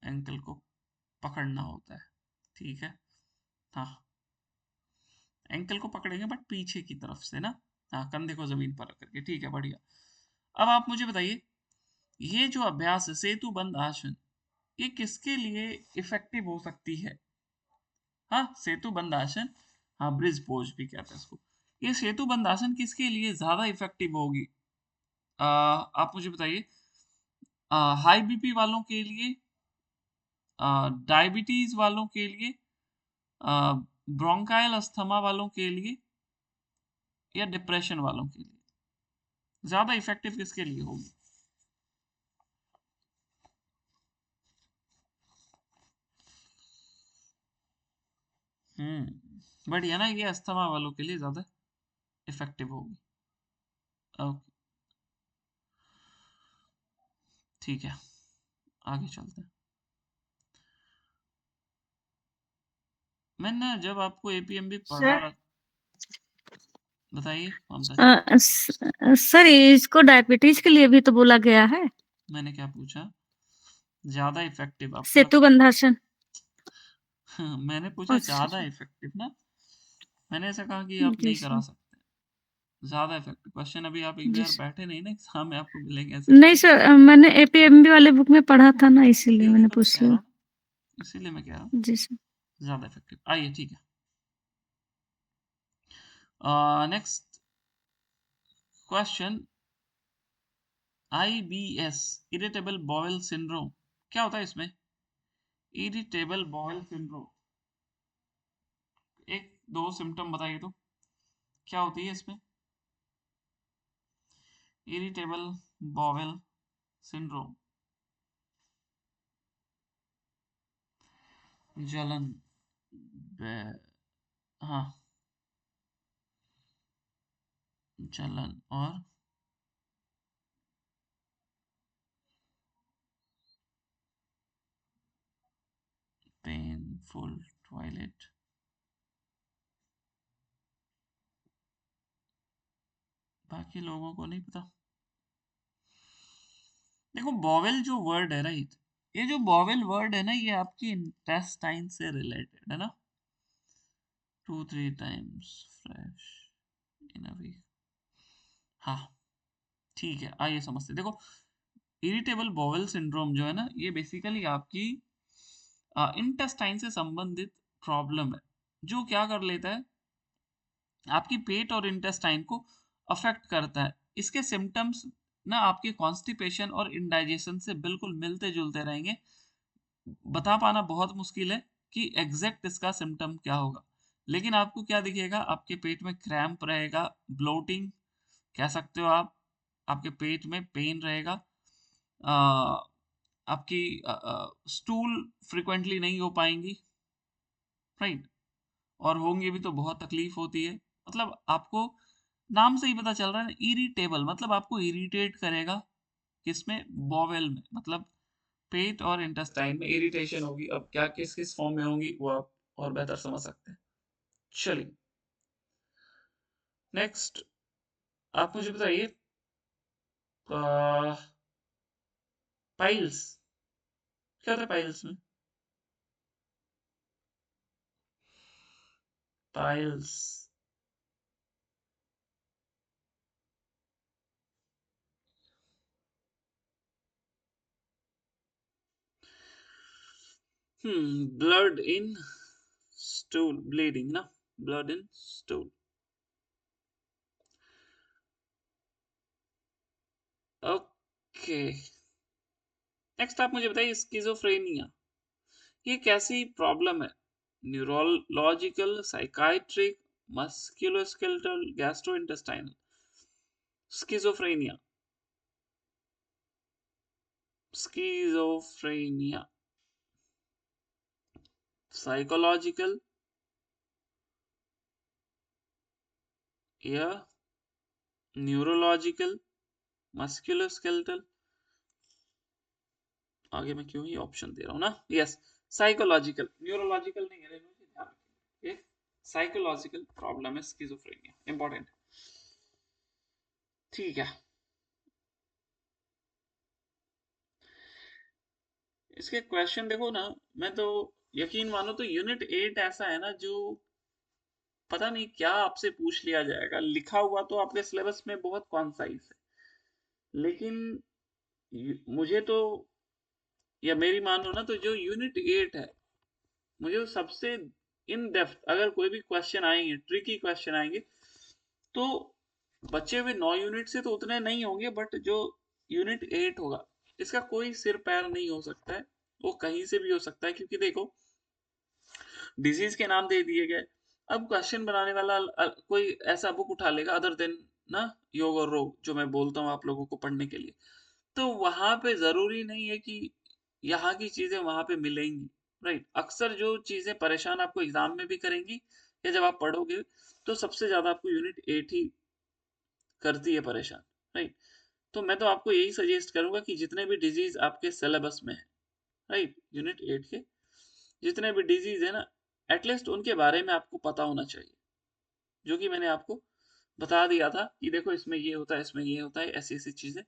एंकल को पकड़ना होता है, ठीक है? हाँ एंकल को पकड़ेंगे बट पीछे की तरफ से ना, हाँ कंधे को जमीन पर रख करके, ठीक है बढ़िया। अब आप मुझे बताइए ये जो अभ्यास है सेतु बंद आसन, ये किसके लिए इफेक्टिव हो सकती है? हाँ सेतु बंद आसन, हाँ ब्रिज पोज भी कहते हैं इसको, ये सेतु बंद आसन किसके लिए ज्यादा इफेक्टिव होगी? आप मुझे बताइए हाई बीपी वालों के लिए, डायबिटीज वालों के लिए, ब्रोंकाइल अस्थमा वालों के लिए, या डिप्रेशन वालों के लिए? ज्यादा इफेक्टिव किसके लिए होगी? बढ़िया ना, ये अस्थमा वालों के लिए ज्यादा इफेक्टिव होगी। ओके, ठीक है, आगे चलते हैं। मैंने जब आपको एपीएमबी पढ़ा सर बताइए ममता जी। सर इसको डायबिटीज के लिए भी तो बोला गया है। मैंने क्या पूछा? ज्यादा इफेक्टिव आपको सेतु बंधासन। मैंने पूछा अच्छा ज्यादा इफेक्टिव ना, मैंने ऐसा कहा कि आप जी नहीं करा सर। सकते। ज्यादा इफेक्टिव क्वेश्चन अभी आप एक जी बार सर। बैठे नहीं ना एग्जाम में, आपको मिलेंगे ऐसे नहीं सर, मैंने एपीएमबी वाले बुक में पढ़ा था ना, इसीलिए यही मैंने तो मैं पूछ कह रहा लिया। हूँ, इसीलिए मैं कह रहा हूँ जी सर। ज्यादा इफेक्टिव। आइए ठीक है, next question. IBS, irritable bowel syndrome, क्या होता है इसमें? इरिटेबल बॉवेल सिंड्रोम, एक दो सिम्टम बताइए तो, क्या होती है इसमें? इरिटेबल बॉवेल सिंड्रोम, जलन, हाँ, जलन और पेनफुल टॉयलेट। बाकी लोगों को नहीं पता। देखो बॉवेल जो वर्ड है, राइट, ये जो बॉवेल वर्ड है ना, ये आपकी इंटेस्टाइन से रिलेटेड है ना। 2-3 times fresh in a week, हाँ ठीक है, आइए समझते हैं। देखो इरिटेबल बॉवेल सिंड्रोम जो है ना, ये बेसिकली आपकी इंटेस्टाइन से संबंधित प्रॉब्लम है, जो क्या कर लेता है, आपकी पेट और इंटेस्टाइन को अफेक्ट करता है। इसके सिम्टम्स ना आपके कॉन्स्टिपेशन और इंडाइजेशन से बिल्कुल मिलते जुलते रहेंगे। बता पाना बहुत मुश्किल है कि एग्जैक्ट इसका सिम्टम क्या होगा, लेकिन आपको क्या दिखेगा? आपके पेट में क्रैम्प रहेगा, ब्लोटिंग कह सकते हो आप, आपके पेट में पेन रहेगा, आ, आपकी स्टूल फ्रिक्वेंटली नहीं हो पाएंगी, राइट, और होंगे भी तो बहुत तकलीफ होती है। मतलब आपको नाम से ही पता चल रहा है, इरिटेबल मतलब आपको इरिटेट करेगा, किसमें? बॉवेल में, मतलब पेट और इंटेस्टाइन में इरिटेशन होगी। अब क्या किस किस फॉर्म में होंगी वो आप और बेहतर समझ सकते हैं। चलिए नेक्स्ट, आप मुझे बताइए, पाइल्स, क्या होता है पाइल्स में? Piles, blood in stool, bleeding ना, blood in stool. Okay, next आप मुझे बताइए, स्किज़ोफ्रेनिया, ये कैसी प्रॉब्लम है? Neurological, psychiatric, musculoskeletal, gastrointestinal? Schizophrenia, schizophrenia psychological या न्यूरोलॉजिकल, मस्कुलोस्केलेटल? आगे मैं क्यों ही ऑप्शन दे रहा हूँ ना। यस, साइकोलॉजिकल, न्यूरोलॉजिकल नहीं है, ये साइकोलॉजिकल प्रॉब्लम है स्किज़ोफ्रेनिया, इंपॉर्टेंट। ठीक है, इसके क्वेश्चन देखो ना, मैं तो यकीन मानो तो यूनिट 8 ऐसा है ना, जो पता नहीं क्या आपसे पूछ लिया जाएगा। लिखा हुआ तो आपके सिलेबस में बहुत कॉन्साइज है, लेकिन मुझे तो, या मेरी मानो ना, तो जो यूनिट 8 है, मुझे तो सबसे इन डेप्थ अगर कोई भी क्वेश्चन आएंगे, ट्रिकी क्वेश्चन आएंगे, तो बचे हुए 9 यूनिट से तो उतने नहीं होंगे, बट जो यूनिट 8 होगा इसका कोई सिर पैर नहीं हो सकता है, वो कहीं से भी हो सकता है, क्योंकि देखो डिजीज के नाम दे दिए गए। अब क्वेश्चन बनाने वाला कोई ऐसा बुक उठा लेगा अदर देन ना योग और रोग, जो मैं बोलता हूँ आप लोगों को पढ़ने के लिए, तो वहां पे जरूरी नहीं है कि यहाँ की चीजें वहां पे मिलेंगी, राइट। अक्सर जो चीजें परेशान आपको एग्जाम में भी करेंगी या जब आप पढ़ोगे, तो सबसे ज्यादा आपको यूनिट 8 ही करती है परेशान, राइट। तो मैं तो आपको यही सजेस्ट करूंगा कि जितने भी डिजीज आपके सिलेबस में है, राइट, यूनिट 8 के जितने भी डिजीज है ना, एटलीस्ट उनके बारे में आपको पता होना चाहिए, जो कि मैंने आपको बता दिया था कि देखो इसमें ये होता है, इसमें ये होता है, ऐसी ऐसी चीजें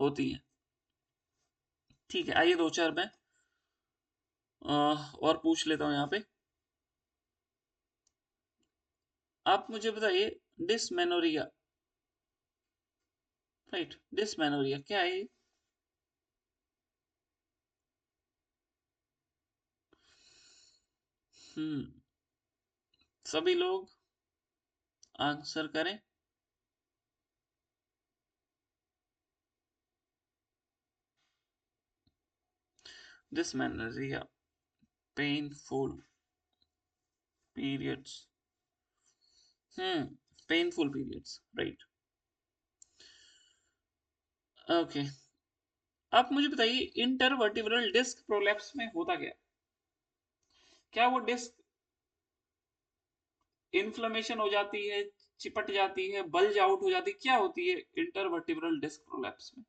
होती हैं। ठीक है, आइए दो चार मैं और पूछ लेता हूँ यहाँ पे। आप मुझे बताइए डिसमेनोरिया, राइट, डिसमेनोरिया क्या है ये? सभी लोग आंसर करें। Dysmenorrhea, painful periods, painful periods, right. Okay, आप मुझे बताइए इंटरवर्टिब्रल डिस्क प्रोलैप्स में होता क्या? क्या वो डिस्क इन्फ्लेमेशन हो जाती है, चिपट जाती है, बल्ज आउट हो जाती है, क्या होती है इंटरवर्टिब्रल डिस्क प्रोलैप्स में?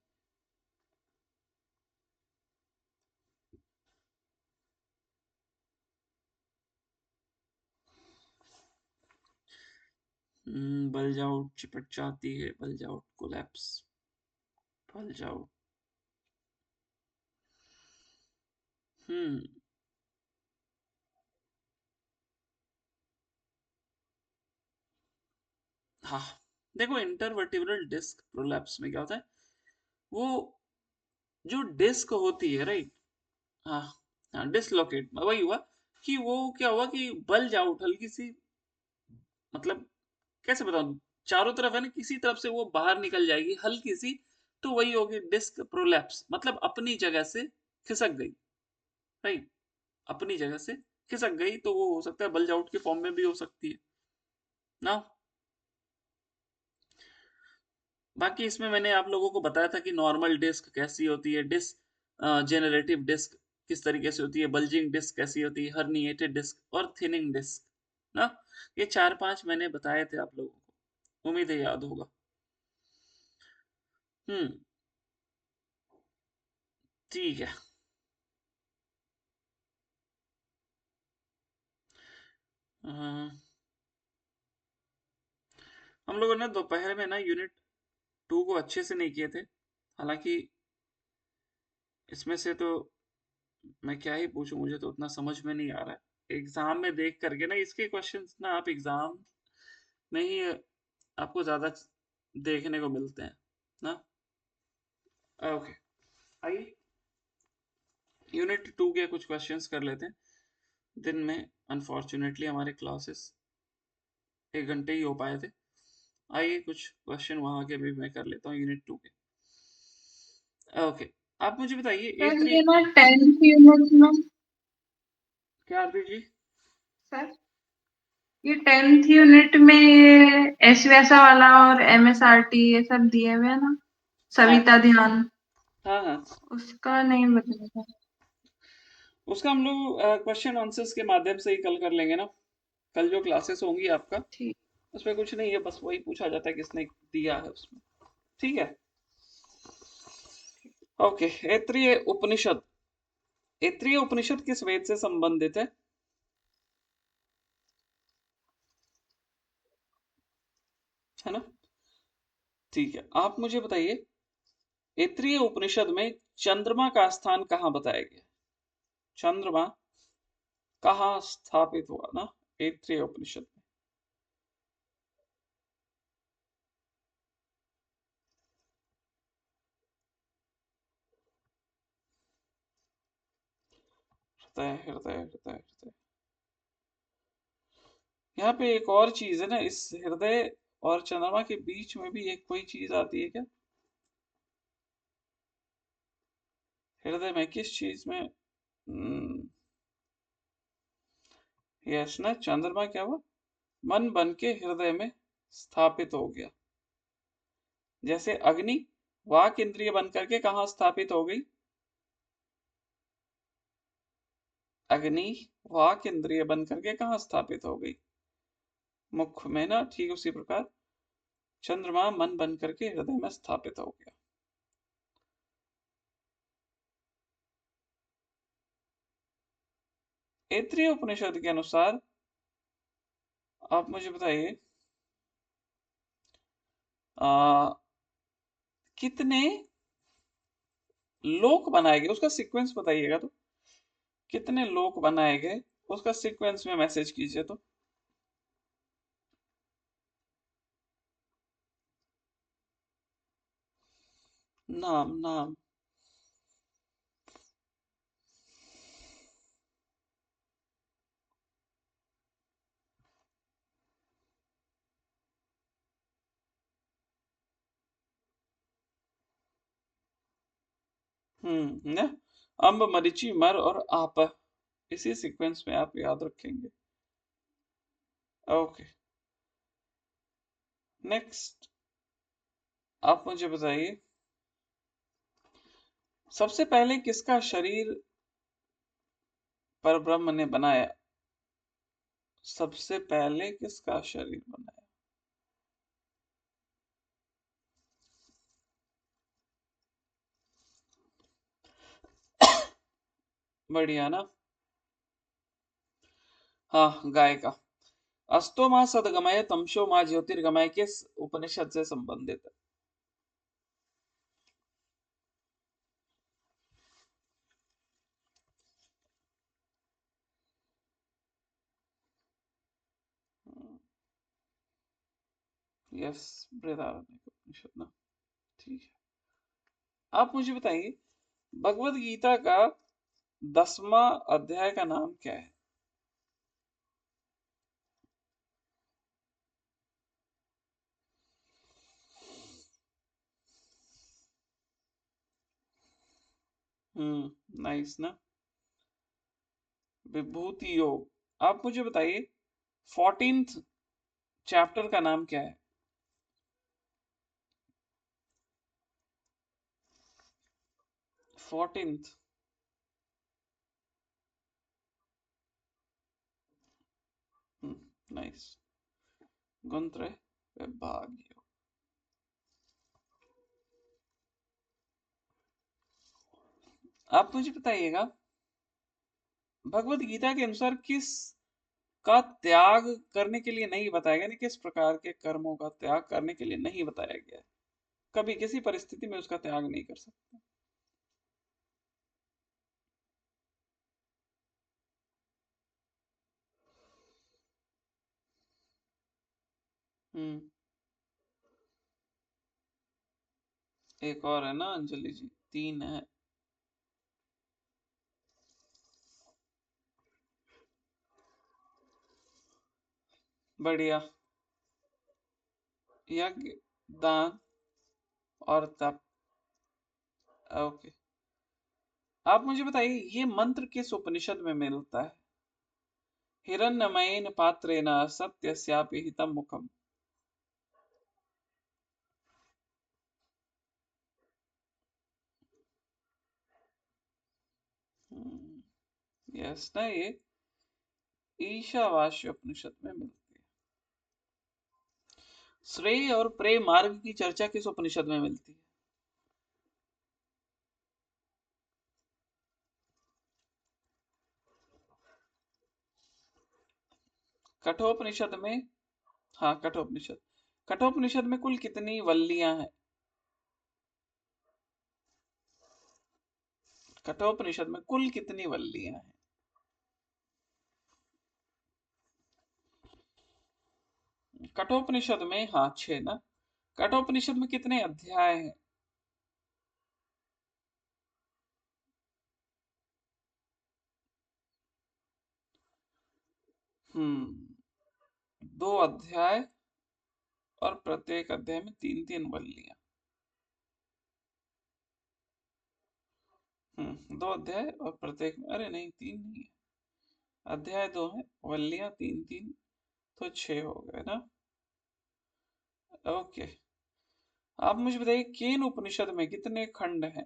बल्ज आउट, चिपट जाती है, bulge out, collapse, bulge out. Hmm हाँ, देखो इंटरवर्टिब्रल डिस्क प्रोलैप्स में क्या होता है, वो जो डिस्क होती है, राइट, हाँ हाँ, डिसलोकेट वही हुआ कि वो क्या हुआ कि बल्ज आउट, हल्की सी, मतलब कैसे बताऊं, चारों तरफ है ना, किसी तरफ से वो बाहर निकल जाएगी हल्की सी, तो वही होगी डिस्क प्रोलैप्स, मतलब अपनी जगह से खिसक गई, राइट, अपनी जगह से खिसक गई, तो वो हो सकता है बल्ज आउट के फॉर्म में भी हो सकती है ना। बाकी इसमें मैंने आप लोगों को बताया था कि नॉर्मल डिस्क कैसी होती है, जेनरेटिव डिस्क किस तरीके से होती है, बल्जिंग डिस्क कैसी होती है, हर्निएटेड डिस्क और थिनिंग डिस्क ना। ये चार पांच मैंने बताए थे आप लोगों को, उम्मीद है याद होगा। हम्म ठीक है। अ, हम लोगों ने दोपहर में ना यूनिट 2 को अच्छे से नहीं किए थे, हालांकि इसमें से तो मैं क्या ही पूछूं, मुझे तो उतना समझ में नहीं आ रहा है। एग्जाम में देख करके ना इसके क्वेश्चंस ना आप एग्जाम में ही आपको ज्यादा देखने को मिलते हैं ना। ओके, आइए यूनिट 2 के कुछ क्वेश्चंस कर लेते हैं। दिन में अनफॉर्चुनेटली हमारे क्लासेस 1 घंटे ही हो पाए थे। आइए कुछ क्वेश्चन वहां के भी मैं कर लेता हूँ यूनिट 2 के। ओके, आप मुझे बताइए सर A3। ये ना 10th यूनिट में, क्या आरती जी? सर ये 10th यूनिट में ये एसवीएसआ वाला और एमएसआरटी ये सब दिए हुए हैं ना, हाँ सविता ध्यान, हाँ हाँ, उसका नहीं बताया। उसका हम लोग क्वेश्चन आंसर्स के माध्यम से ही कल कर लेंगे ना। कल जो क्लासेस होंगी आपका, ठीक, उसमें कुछ नहीं है, बस वही पूछा जाता है किसने दिया है उसमें। ठीक है। ओके, ऐत्रेय उपनिषद, ऐत्रेय उपनिषद किस वेद से संबंधित है ना? ठीक है, आप मुझे बताइए ऐत्रेय उपनिषद में चंद्रमा का स्थान कहाँ बताया गया? चंद्रमा कहाँ स्थापित हुआ ना ऐत्रेय उपनिषद में? हृदय हृदय हृदय हृदय, यहाँ पे एक और चीज है ना, इस हृदय और चंद्रमा के बीच में भी एक कोई चीज आती है क्या? हृदय में किस चीज में? यश ना, चंद्रमा क्या हुआ? मन बन के हृदय में स्थापित हो गया। जैसे अग्नि वाक इंद्रिय बन करके कहाँ स्थापित हो गई? अग्नि वाक इंद्रिय बन करके कहाँ स्थापित हो गई? मुख में ना। ठीक उसी प्रकार चंद्रमा मन बन करके हृदय में स्थापित हो गया। ऐत्रेय उपनिषद के अनुसार आप मुझे बताइए, कितने लोक बनाए गए, उसका सीक्वेंस बताइएगा। तो कितने लोक बनाए गए उसका सीक्वेंस में मैसेज कीजिए। तो नाम नाम। ना, अम्ब मरीचि मर और आप, इसी सीक्वेंस में आप याद रखेंगे। ओके, नेक्स्ट आप मुझे बताइए, सबसे पहले किसका शरीर परब्रह्म ने बनाया? सबसे पहले किसका शरीर बनाया? बढ़िया ना। हाँ, गाय का। अस्तो माँ सदगमय तमशो माँ ज्योतिर्गमय किस उपनिषद से संबंधित है? यस, बृहदारण्यक उपनिषद ना। ठीक है, आप मुझे बताइए, भगवत गीता का 10वां अध्याय का नाम क्या है? नाइस ना, विभूति योग। आप मुझे बताइए, 14th चैप्टर का नाम क्या है? 14th। नाइस, गुणत्रय विभाग योग। आप मुझे बताइएगा, भगवत गीता के अनुसार किस का त्याग करने के लिए नहीं बताया गया, यानी किस प्रकार के कर्मों का त्याग करने के लिए नहीं बताया गया है? कभी किसी परिस्थिति में उसका त्याग नहीं कर सकते। हम्म एक और है ना अंजलि जी, 3 है। बढ़िया, यज्ञ, दान और तप। ओके, आप मुझे बताइए, ये मंत्र किस उपनिषद में मिलता है? हिरण्यमयेन पात्रेण सत्यस्यापि हितं मुखम। यस ना, ये ईशावास्य उपनिषद में मिलती है। श्रेय और प्रेय मार्ग की चर्चा किस उपनिषद में मिलती है? कठोपनिषद में। हाँ, कठोपनिषद। कठोपनिषद में कुल कितनी वल्लियां हैं? कठोपनिषद में कुल कितनी वल्लियां हैं? कठोपनिषद में, हाँ, 6 ना। कठोपनिषद में कितने अध्याय हैं? हम्म 2 अध्याय और प्रत्येक अध्याय में 3-3 वल्लियां। दो अध्याय और प्रत्येक में, अरे नहीं 3 नहीं है, अध्याय 2 है, वल्लियां 3 तो 6 हो गए ना। ओके, आप मुझे बताइए केन उपनिषद में कितने खंड हैं?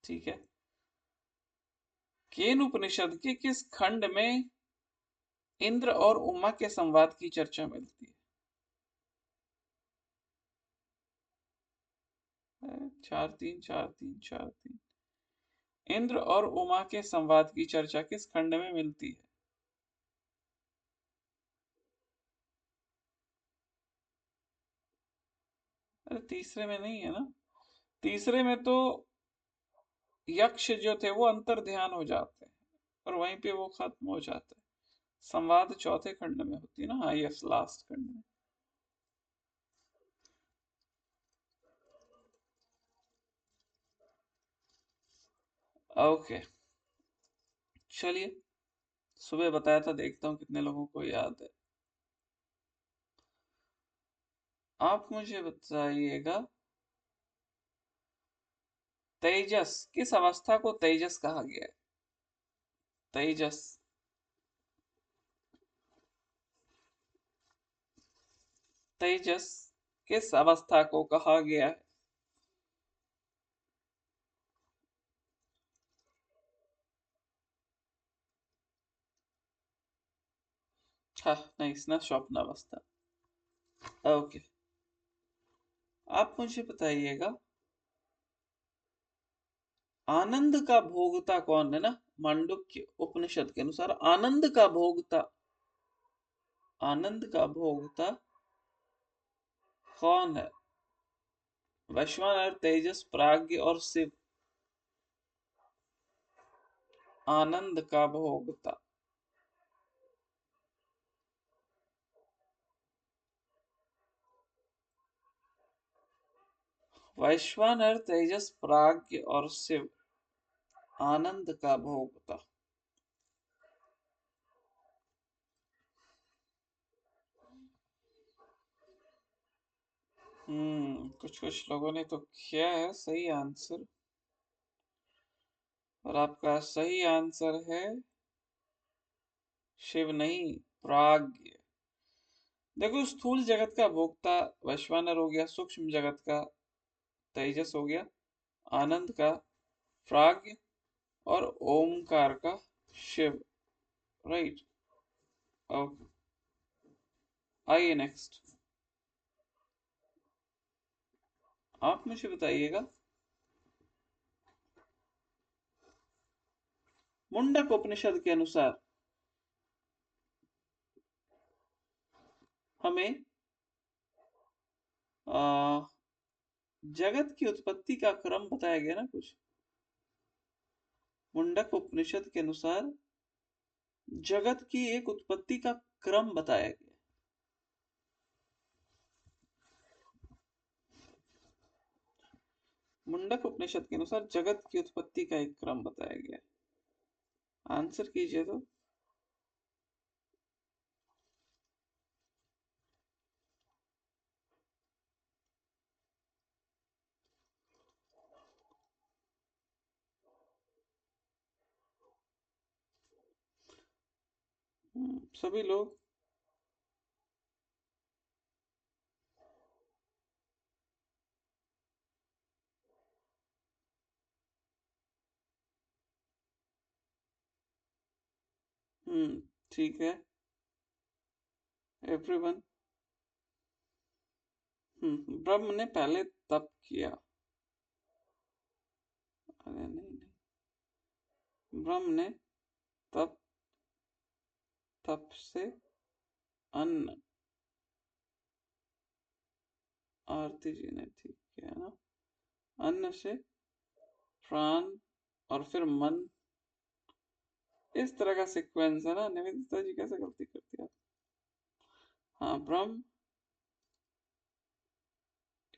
ठीक है, केन उपनिषद के किस खंड में इंद्र और उमा के संवाद की चर्चा मिलती है? 4-3 इंद्र और उमा के संवाद की चर्चा किस खंड में मिलती है? अरे तीसरे में नहीं है ना, तीसरे में तो यक्ष जो थे वो अंतर ध्यान हो जाते हैं और वहीं पे वो खत्म हो जाता है। संवाद चौथे खंड में होती है ना। हाँ, यस, लास्ट खंड में। ओके, चलिए, सुबह बताया था, देखता हूँ कितने लोगों को याद है। आप मुझे बताइएगा, तेजस, किस अवस्था को तेजस कहा गया है? तेजस, तेजस किस अवस्था को कहा गया है? हाँ, नहीं, ना स्वप्न अवस्था। ओके, आप मुझे बताइएगा, आनंद का भोगता कौन है ना? मांडुक्य उपनिषद के अनुसार आनंद का भोगता कौन है? वैश्वानर, तेजस, प्राज्ञ और शिव। आनंद का भोगता। वैश्वानर, तेजस, प्राज्ञ और शिव, आनंद का भोगता। कुछ लोगों ने तो किया है सही आंसर, और आपका सही आंसर है शिव नहीं, प्राज्ञ। देखो, स्थूल जगत का भोक्ता वैश्वानर हो गया, सूक्ष्म जगत का तेजस हो गया, आनंद का प्राज्ञ और ओमकार का शिव। राइट, ओके, आइए नेक्स्ट। आप मुझे बताइएगा, मुंडक उपनिषद के अनुसार हमें जगत की उत्पत्ति का क्रम बताया गया ना कुछ। मुंडक उपनिषद के अनुसार जगत की एक उत्पत्ति का क्रम बताया गया। मुंडक उपनिषद के अनुसार जगत की उत्पत्ति का एक क्रम बताया गया। आंसर कीजिए तो। सभी लोग। ठीक है, एवरीवन। ब्रह्म ने पहले तप किया। अरे नहीं, ब्रह्म ने तप से अन्न, आरती जी ने ठीक किया ना, अन्न से प्राण और फिर मन, इस तरह का सीक्वेंस है ना। निवेदिता जी कैसे गलती करती है? हाँ, ब्रह्म,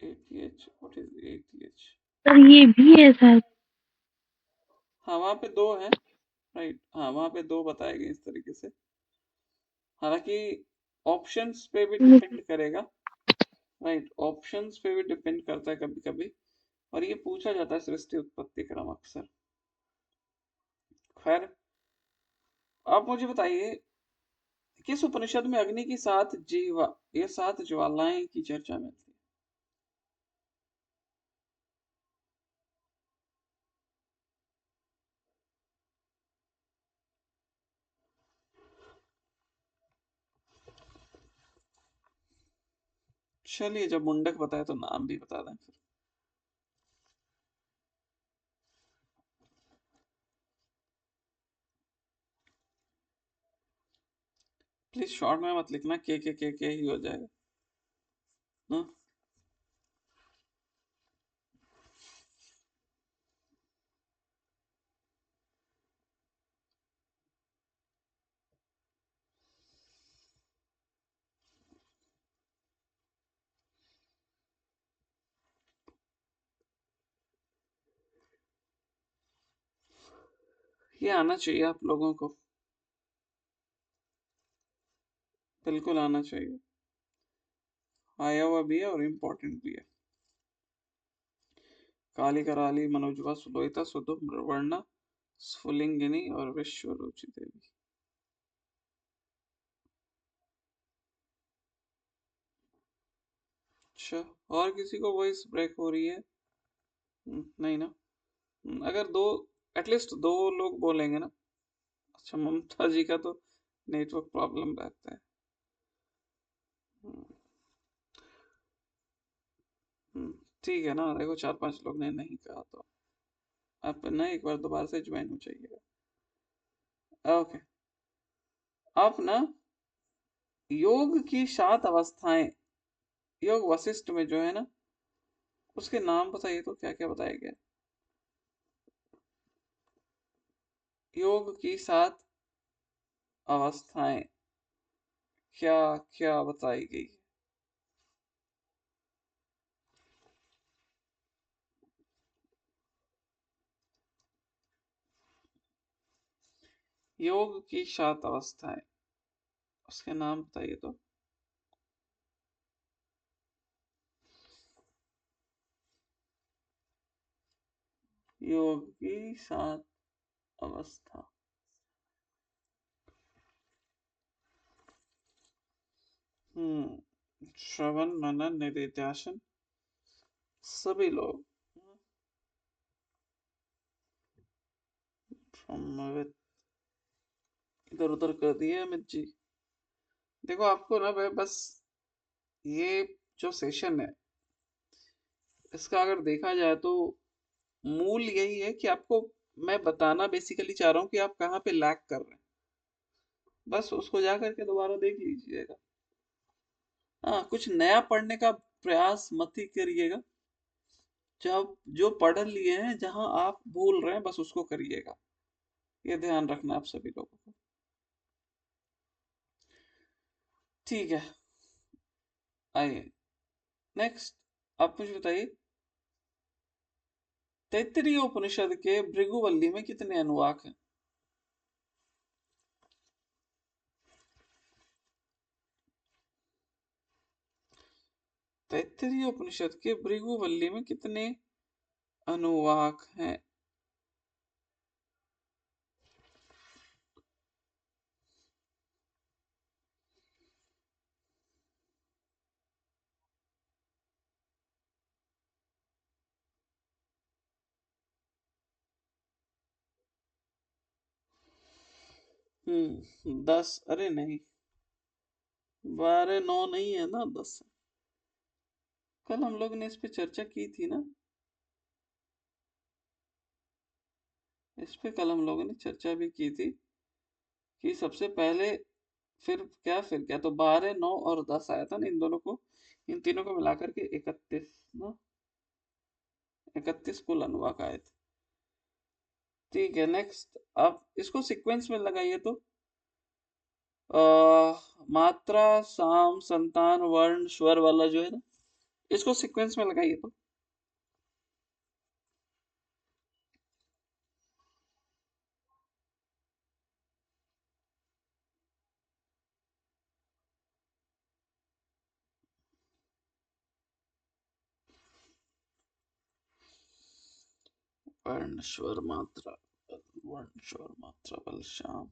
ATH, what is ATH? Sir ये भी है सर। हाँ, वहां पे 2 है, राइट। हाँ, वहां पे 2 बताए गए इस तरीके से। हालांकि ऑप्शंस पे भी डिपेंड करेगा, राइट, ऑप्शंस पे भी डिपेंड करता है कभी कभी, और ये पूछा जाता है सृष्टि उत्पत्ति क्रम अक्सर। खैर, आप मुझे बताइए किस उपनिषद में अग्नि की ये 7 ज्वालाएं की चर्चा मिलती है? चलिए, जब मुंडक बताए तो नाम भी बता दें फिर। प्लीज शॉर्ट में मत लिखना, के ही हो जाएगा ना। ये आना चाहिए आप लोगों को, बिल्कुल आना चाहिए, आया हुआ भी है और इम्पोर्टेंट भी है। काली कराली मनोजवा सुलोहिता सुधुम्रवर्णा स्फुलिंगिनी और विश्वरुचि देवी। अच्छा, और किसी को वॉइस ब्रेक हो रही है? नहीं ना। अगर दो, एटलीस्ट दो लोग बोलेंगे ना। अच्छा, ममता जी का तो नेटवर्क प्रॉब्लम रहता है। ठीक है ना, देखो 4-5 लोग ने नहीं कहा तो आप ना एक बार दोबारा से ज्वाइन हो जाइएगा। ओके, आप ना योग की 7 अवस्थाएं, योग वशिष्ठ में जो है ना, उसके नाम बताइए तो क्या क्या बताया गया? योग की 7 अवस्थाएं क्या क्या बताई गई? योग की 7 अवस्थाएं, उसके नाम बताइए तो। योग की 7 अवस्था। श्रवण मनन निधिध्यासन, सभी लोग ब्रह्मविद इधर उधर कर दिए अमित जी। देखो, आपको ना बस ये जो सेशन है, इसका अगर देखा जाए तो मूल यही है कि आपको मैं बताना बेसिकली चाह रहा हूँ कि आप कहाँ पे लैग कर रहे हैं, बस उसको जा करके दोबारा देख लीजिएगा। हाँ, कुछ नया पढ़ने का प्रयास मत ही करिएगा। जब जो पढ़ लिए हैं, जहां आप भूल रहे हैं, बस उसको करिएगा। ये ध्यान रखना आप सभी लोगों को, ठीक है? आइए नेक्स्ट, आप मुझे बताइए तैत्तिरीय उपनिषद के भृगुवल्ली में कितने अनुवाक हैं? तैत्तिरीय उपनिषद के भृगुवल्ली में कितने अनुवाक हैं? हम्म, 10? अरे नहीं, 12 9 नहीं है ना, 10। कल हम लोग ने इस पे चर्चा की थी ना, इस पे कल हम लोगों ने चर्चा भी की थी कि सबसे पहले, फिर क्या तो 12 9 और 10 आया था ना, इन दोनों को, इन तीनों को मिलाकर के 31 ना, 31 कुल अनुवाक आए थे। ठीक है, नेक्स्ट आप इसको सीक्वेंस में लगाइए तो मात्रा साम संतान वर्ण स्वर वाला जो है ना, इसको सीक्वेंस में लगाइए तो। वर्ण स्वर मात्रा बल शाम,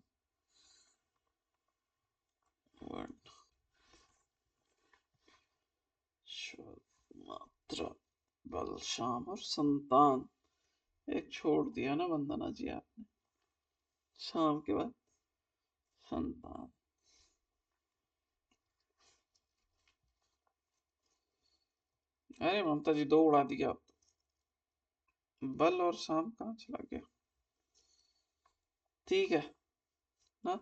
वर्ण स्वर मात्रा बल शाम और संतान। एक छोड़ दिया ना वंदना जी आपने, शाम के बाद संतान। अरे ममता जी 2 उड़ा दिया आप तो। बल और शाम कहाँ चला गया? ठीक है ना,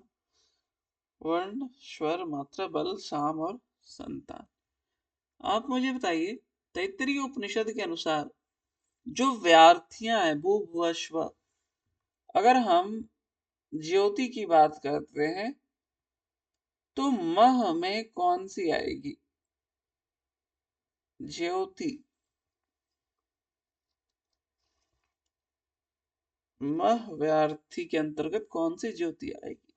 वर्ण स्वर मात्रा बल शाम और संतान। आप मुझे बताइए, तैत्तिरीय उपनिषद के अनुसार जो व्यार्थियां हैं भू भुव स्व, अगर हम ज्योति की बात करते हैं तो मह में कौन सी आएगी? ज्योति, मह व्यार्थी के अंतर्गत कौन सी ज्योति आएगी?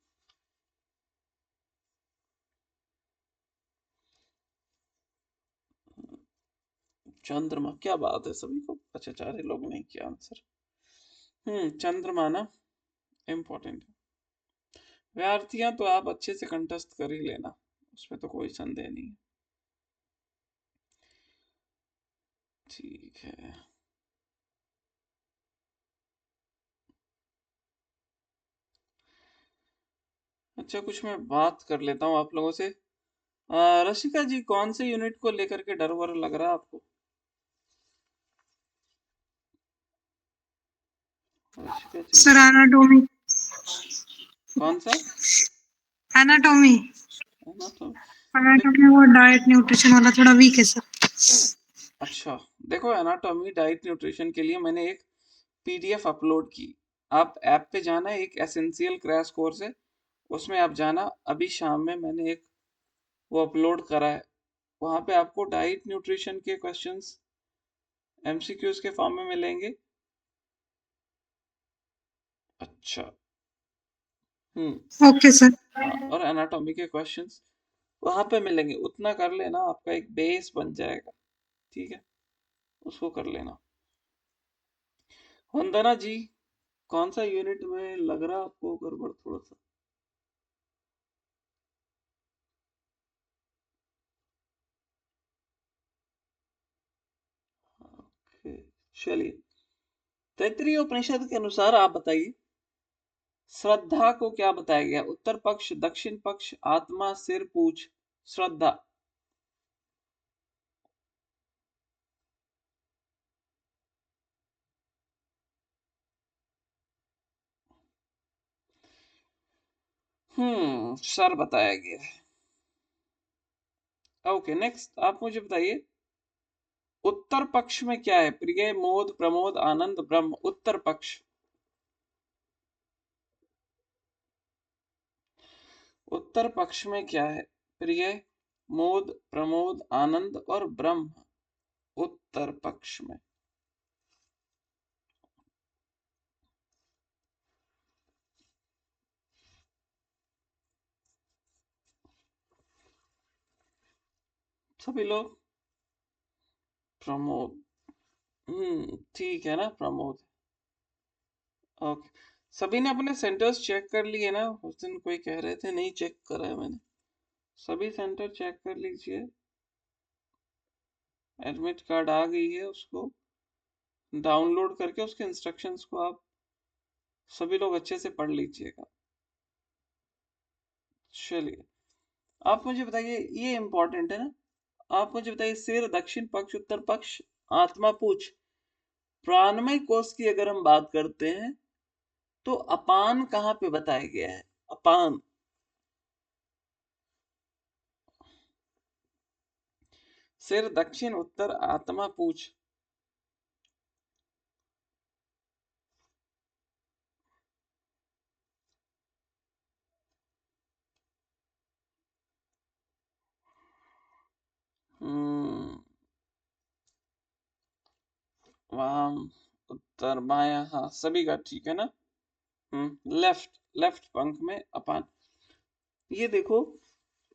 चंद्रमा। क्या बात है, सभी को अच्छा 4 लोग नहीं किया आंसर। चंद्रमा ना इम्पोर्टेंट है। व्यार्थियां तो आप अच्छे से कंठस्थ कर ही लेना, उसमें तो कोई संदेह नहीं है। ठीक है, अच्छा कुछ मैं बात कर लेता हूँ आप लोगों से। रशिका जी, कौन से यूनिट को लेकर के डर वर लग रहा है आपको? रशिका जी, सर एनाटॉमी। कौन सा? एनाटॉमी। एनाटॉमी। एनाटॉमी वो डाइट न्यूट्रिशन वाला थोड़ा वीक है सर। अच्छा देखो, एनाटॉमी डाइट न्यूट्रिशन के लिए मैंने एक पीडीएफ अपलोड की। आप ऐप पे जाना, एक एसेंशियल क्रैश कोर्स है, उसमें आप जाना। अभी शाम में मैंने एक वो अपलोड करा है, वहां पे आपको डाइट न्यूट्रिशन के क्वेश्चंस एमसीक्यूज के फॉर्म में मिलेंगे। अच्छा, ओके सर। और एनाटॉमी के क्वेश्चंस वहां पे मिलेंगे। उतना कर लेना, आपका एक बेस बन जाएगा। ठीक है, उसको कर लेना। वंदना जी, कौन सा यूनिट में लग रहा आपको गड़बड़ थोड़ा सा? ओके, चलिए। तैत्तिरीय उपनिषद के अनुसार आप बताइए, श्रद्धा को क्या बताया गया? उत्तर पक्ष, दक्षिण पक्ष, आत्मा, सिर, पूछ। श्रद्धा। सर बताया गया है। ओके, नेक्स्ट आप मुझे बताइए, उत्तर पक्ष में क्या है? प्रिय, मोद, प्रमोद, आनंद, ब्रह्म। उत्तर पक्ष, उत्तर पक्ष में क्या है? प्रिय, मोद, प्रमोद, आनंद और ब्रह्म। उत्तर पक्ष में सभी लोग प्रमोद। ठीक है ना, प्रमोद। ओके, सभी ने अपने सेंटर्स चेक कर लिए ना? उस दिन कोई कह रहे थे नहीं चेक करा है मैंने। सभी सेंटर चेक कर लीजिए। एडमिट कार्ड आ गई है, उसको डाउनलोड करके उसके इंस्ट्रक्शंस को आप सभी लोग अच्छे से पढ़ लीजिएगा। चलिए, आप मुझे बताइए, ये इंपॉर्टेंट है ना। आप मुझे बताइए, सिर, दक्षिण पक्ष, उत्तर पक्ष, आत्मा, पूछ। प्राणमय कोष की अगर हम बात करते हैं तो अपान कहाँ पे बताया गया है? अपान, सिर, दक्षिण, उत्तर, आत्मा, पूछ। वाम, उत्तर, बाया, हाँ सभी का ठीक है ना। लेफ्ट, लेफ्ट पंख में अपान। ये देखो,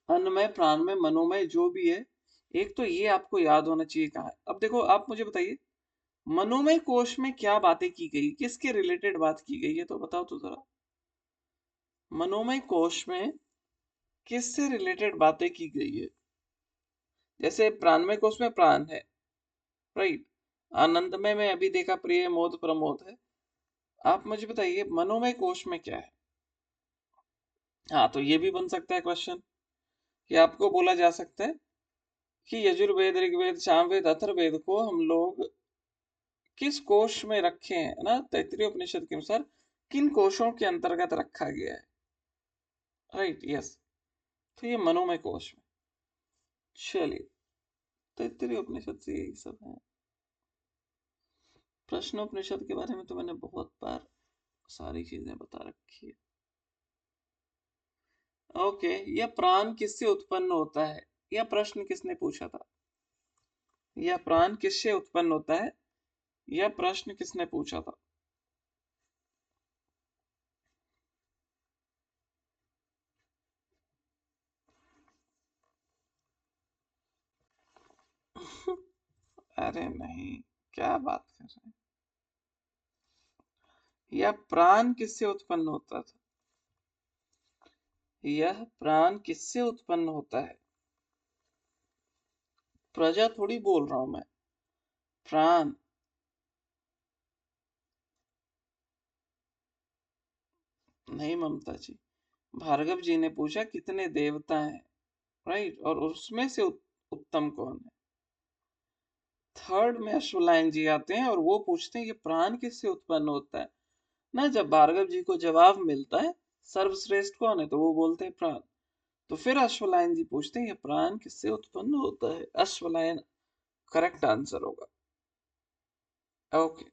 अन्नमय, प्राणमय, मनोमय जो भी है, एक तो ये आपको याद होना चाहिए कहाँ है। अब देखो, आप मुझे बताइए, मनोमय कोश में क्या बातें की गई, किसके रिलेटेड बात की गई है, तो बताओ तो जरा। मनोमय कोश में किससे रिलेटेड बातें की गई है? जैसे प्राणमय कोश में प्राण है, राइट। आनंदमय में अभी देखा प्रिय मोद प्रमोद है। आप मुझे बताइए मनोमय कोश में क्या है? हाँ, तो ये भी बन सकता है क्वेश्चन कि आपको बोला जा सकता है कि यजुर्वेद, ऋग्वेद, सामवेद, अथर्ववेद को हम लोग किस कोश में रखे हैं ना, तैत्तिरीय उपनिषद के अनुसार किन कोशों के अंतर्गत रखा गया है, राइट, यस। तो ये मनोमय कोश में। चलिए, तैत्तिरीय उपनिषद से यही सब है। प्रश्नोपनिषद के बारे में तो मैंने बहुत बार सारी चीजें बता रखी है। ओके, यह प्राण किससे उत्पन्न होता है? यह प्रश्न किसने पूछा था? यह प्राण किससे उत्पन्न होता है? यह प्रश्न किसने पूछा था? अरे नहीं, क्या बात कर रहे हैं? यह प्राण किससे उत्पन्न होता था? यह प्राण किससे उत्पन्न होता है? प्रजा थोड़ी बोल रहा हूं मैं, प्राण। नहीं ममता जी, भार्गव जी ने पूछा कितने देवता हैं, राइट, और उसमें से उत्तम कौन है। थर्ड में अश्वलायन जी आते हैं और वो पूछते हैं ये प्राण किससे उत्पन्न होता है ना। जब भार्गव जी को जवाब मिलता है सर्वश्रेष्ठ कौन है, तो वो बोलते हैं प्राण। तो फिर अश्वलायन जी पूछते हैं ये प्राण किससे उत्पन्न होता है। अश्वलायन करेक्ट आंसर होगा। ओके,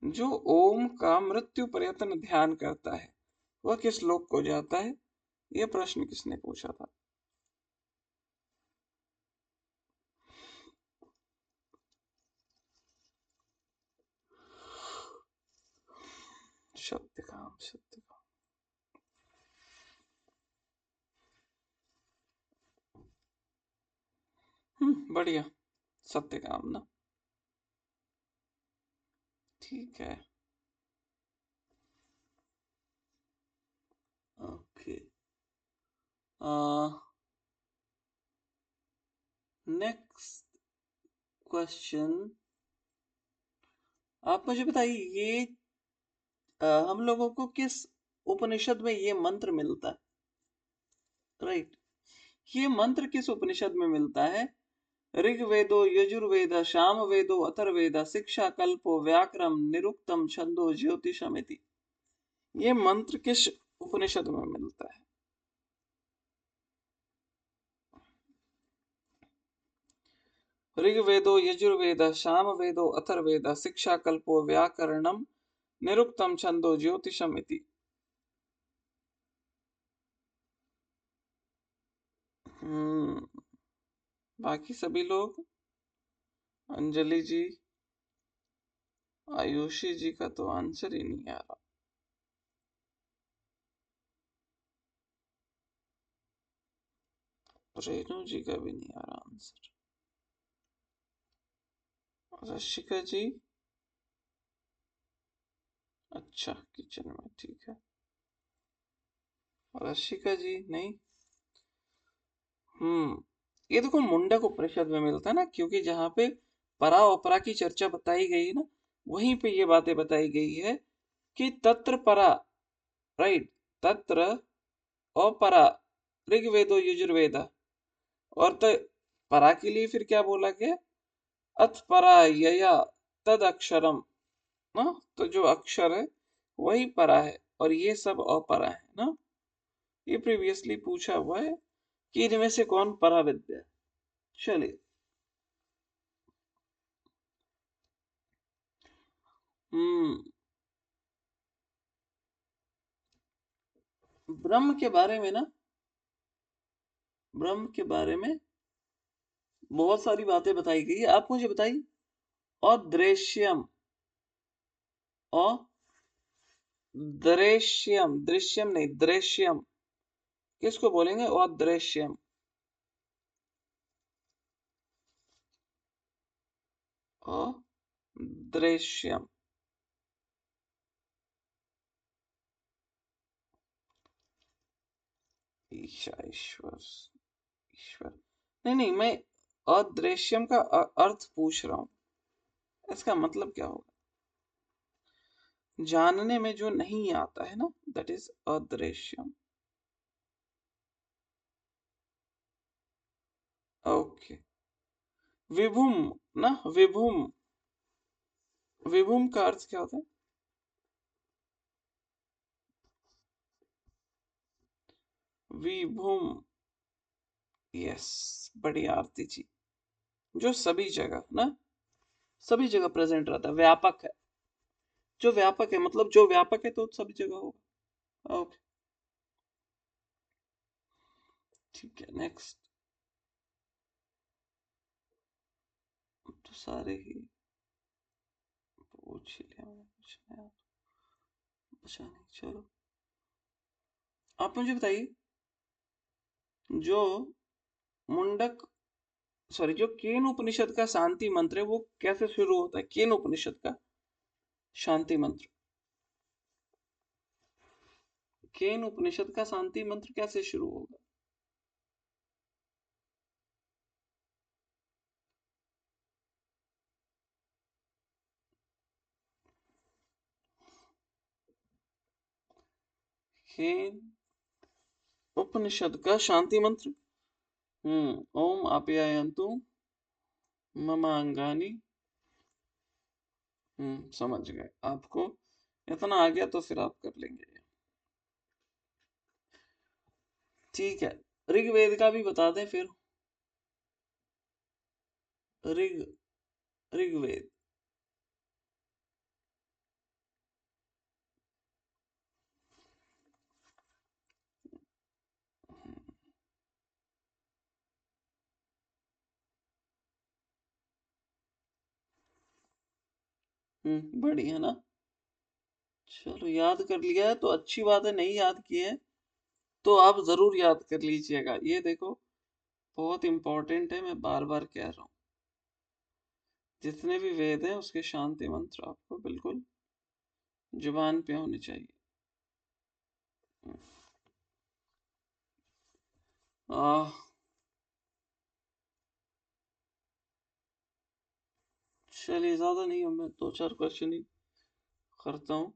जो ओम का मृत्यु पर्यंत ध्यान करता है वह किस लोक को जाता है? यह प्रश्न किसने पूछा था? सत्यकाम, सत्यकाम। बढ़िया, सत्यकाम ना, ठीक है। ओके, नेक्स्ट क्वेश्चन, आप मुझे बताइए ये हम लोगों को किस उपनिषद में ये मंत्र मिलता है, राइट। ये मंत्र किस उपनिषद में मिलता है? ऋग्वेदो, यजुर्वेद, सामवेदो, अथर्ववेद, शिक्षा, कल्पो, व्याकरण, निरुक्तम, छंदो, ज्योतिषमिति। ये मंत्र किस उपनिषद में मिलता है? ऋग्वेदो, यजुर्वेद, सामवेदो, अथर्ववेद, शिक्षा, कल्पो, व्याकरणम, निरुक्तम, छंदो, ज्योतिषमिति। बाकी सभी लोग, अंजलि जी, आयुषी जी का तो आंसर ही नहीं आ रहा। रेणु जी का भी नहीं आ रहा आंसर। रशिका जी, अच्छा किचन में, ठीक है। रशिका जी नहीं। ये देखो मुंडक उपनिषद में मिलता है ना, क्योंकि जहां पे परा अपरा की चर्चा बताई गई है ना, वहीं पे ये बातें बताई गई है कि तत्र परा, राइट, तत्र अपरा, ऋग्वेदो यजुर्वेद। और तो परा के लिए फिर क्या बोला गया? अथ परा यया तद अक्षरम ना, तो जो अक्षर है वही परा है और ये सब अपरा है ना। ये प्रीवियसली पूछा हुआ है कि इनमें से कौन परा विद्या है। चलिए, हम्म ब्रह्म के बारे में ना, ब्रह्म के बारे में बहुत सारी बातें बताई गई है। आप मुझे बताइए अदृश्यम, अदृश्यम, दृश्यम नहीं, दृश्यम किसको बोलेंगे? और दृश्यम, अदृश्यम। ईशा, ईश्वर, ईश्वर। नहीं नहीं, मैं अदृश्यम का अर्थ पूछ रहा हूँ, इसका मतलब क्या होगा? जानने में जो नहीं आता है ना, दैट इज अदृश्यम। ओके। विभुम ना, विभुम, विभुम का अर्थ क्या होता है? विभुम, यस, बढ़िया आरती जी। जो सभी जगह ना, सभी जगह प्रेजेंट रहता है, व्यापक है। जो व्यापक है मतलब जो व्यापक है तो सभी जगह होगा। ओके, ठीक है, नेक्स्ट। तो सारे ही पूछ ही लिया मैंने, कुछ नया बचा नहीं। चलो आप मुझे बताइए, जो मुंडक, सॉरी, जो केन उपनिषद का शांति मंत्र है वो कैसे शुरू होता है? केन उपनिषद का शांति मंत्र, केन उपनिषद का शांति मंत्र कैसे शुरू होगा? केन उपनिषद का शांति मंत्र, ओम आप्यायन्तु मम अंगानि। समझ गए। आपको इतना आ गया तो फिर आप कर लेंगे। ठीक है, ऋग्वेद का भी बता दें फिर। ऋग्वेद, बढ़िया ना। चलो याद कर लिया है तो अच्छी बात है, नहीं याद किए हैं तो आप जरूर याद कर लीजिएगा। ये देखो बहुत इंपॉर्टेंट है, मैं बार बार कह रहा हूँ। जितने भी वेद हैं उसके शांति मंत्र आपको बिल्कुल जुबान पे होने चाहिए। चलिए, ज्यादा नहीं, मैं 2-4 क्वेश्चन ही करता हूँ।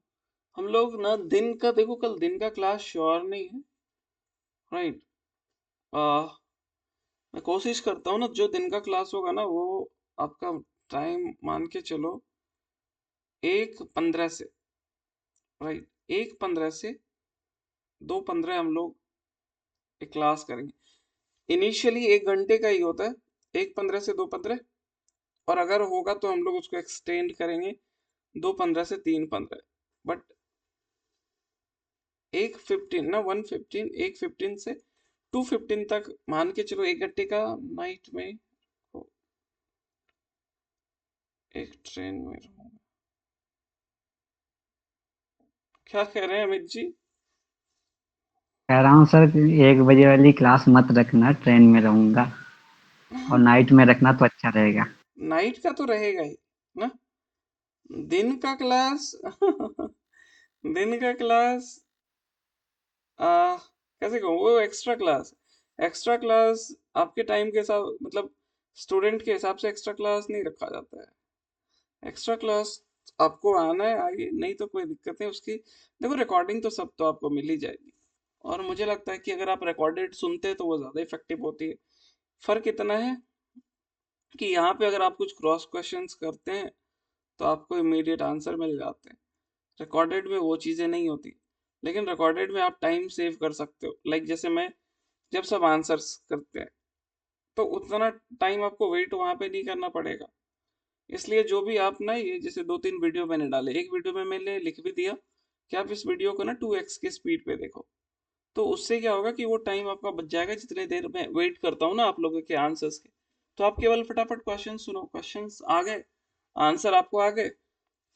हम लोग ना दिन का, देखो कल दिन का क्लास श्योर नहीं है, राइट। मैं कोशिश करता हूँ ना, जो दिन का क्लास होगा ना वो आपका टाइम मान के चलो 1:15 से, राइट, 1:15 से 2:15 हम लोग एक क्लास करेंगे। इनिशियली 1 घंटे का ही होता है, 1:15 से 2:15, और अगर होगा तो हम लोग उसको एक्सटेंड करेंगे 2:15 से 3:15। बट 1:15 ना, 1:15, 1:15 से 2:15 तक मान के चलो 1 घंटे का। नाइट में एक ट्रेन में रहूंगा। क्या कह रहे हैं अमित जी? कह रहा हूँ सर कि 1 बजे वाली क्लास मत रखना, ट्रेन में रहूंगा, और नाइट में रखना तो अच्छा रहेगा। नाइट का तो रहेगा ही ना, दिन का क्लास दिन का क्लास कैसे कहूँ, वो एक्स्ट्रा क्लास, एक्स्ट्रा क्लास आपके टाइम के साथ, मतलब स्टूडेंट के हिसाब से एक्स्ट्रा क्लास नहीं रखा जाता है। एक्स्ट्रा क्लास आपको आना है आइए, नहीं तो कोई दिक्कत नहीं उसकी। देखो रिकॉर्डिंग तो सब तो आपको मिल ही जाएगी, और मुझे लगता है कि अगर आप रिकॉर्डेड सुनते हैं तो वो ज़्यादा इफेक्टिव होती है। फर्क इतना है कि यहाँ पे अगर आप कुछ क्रॉस क्वेश्चंस करते हैं तो आपको इमीडिएट आंसर मिल जाते हैं। रिकॉर्डेड में वो चीज़ें नहीं होती, लेकिन रिकॉर्डेड में आप टाइम सेव कर सकते हो। लाइक जैसे मैं जब सब आंसर्स करते हैं तो उतना टाइम आपको वेट वहाँ पे नहीं करना पड़ेगा। इसलिए जो भी आप ना, ये जैसे 2-3 वीडियो मैंने डाले, एक वीडियो में मैंने लिख भी दिया कि आप इस वीडियो को ना 2x की स्पीड पे देखो, तो उससे क्या होगा कि वो टाइम आपका बच जाएगा। जितने देर में वेट करता हूँ ना आप लोगों के आंसर्स के, तो आप केवल फटाफट क्वेश्चन सुनो, क्वेश्चंस आ गए, आंसर आपको आ गए,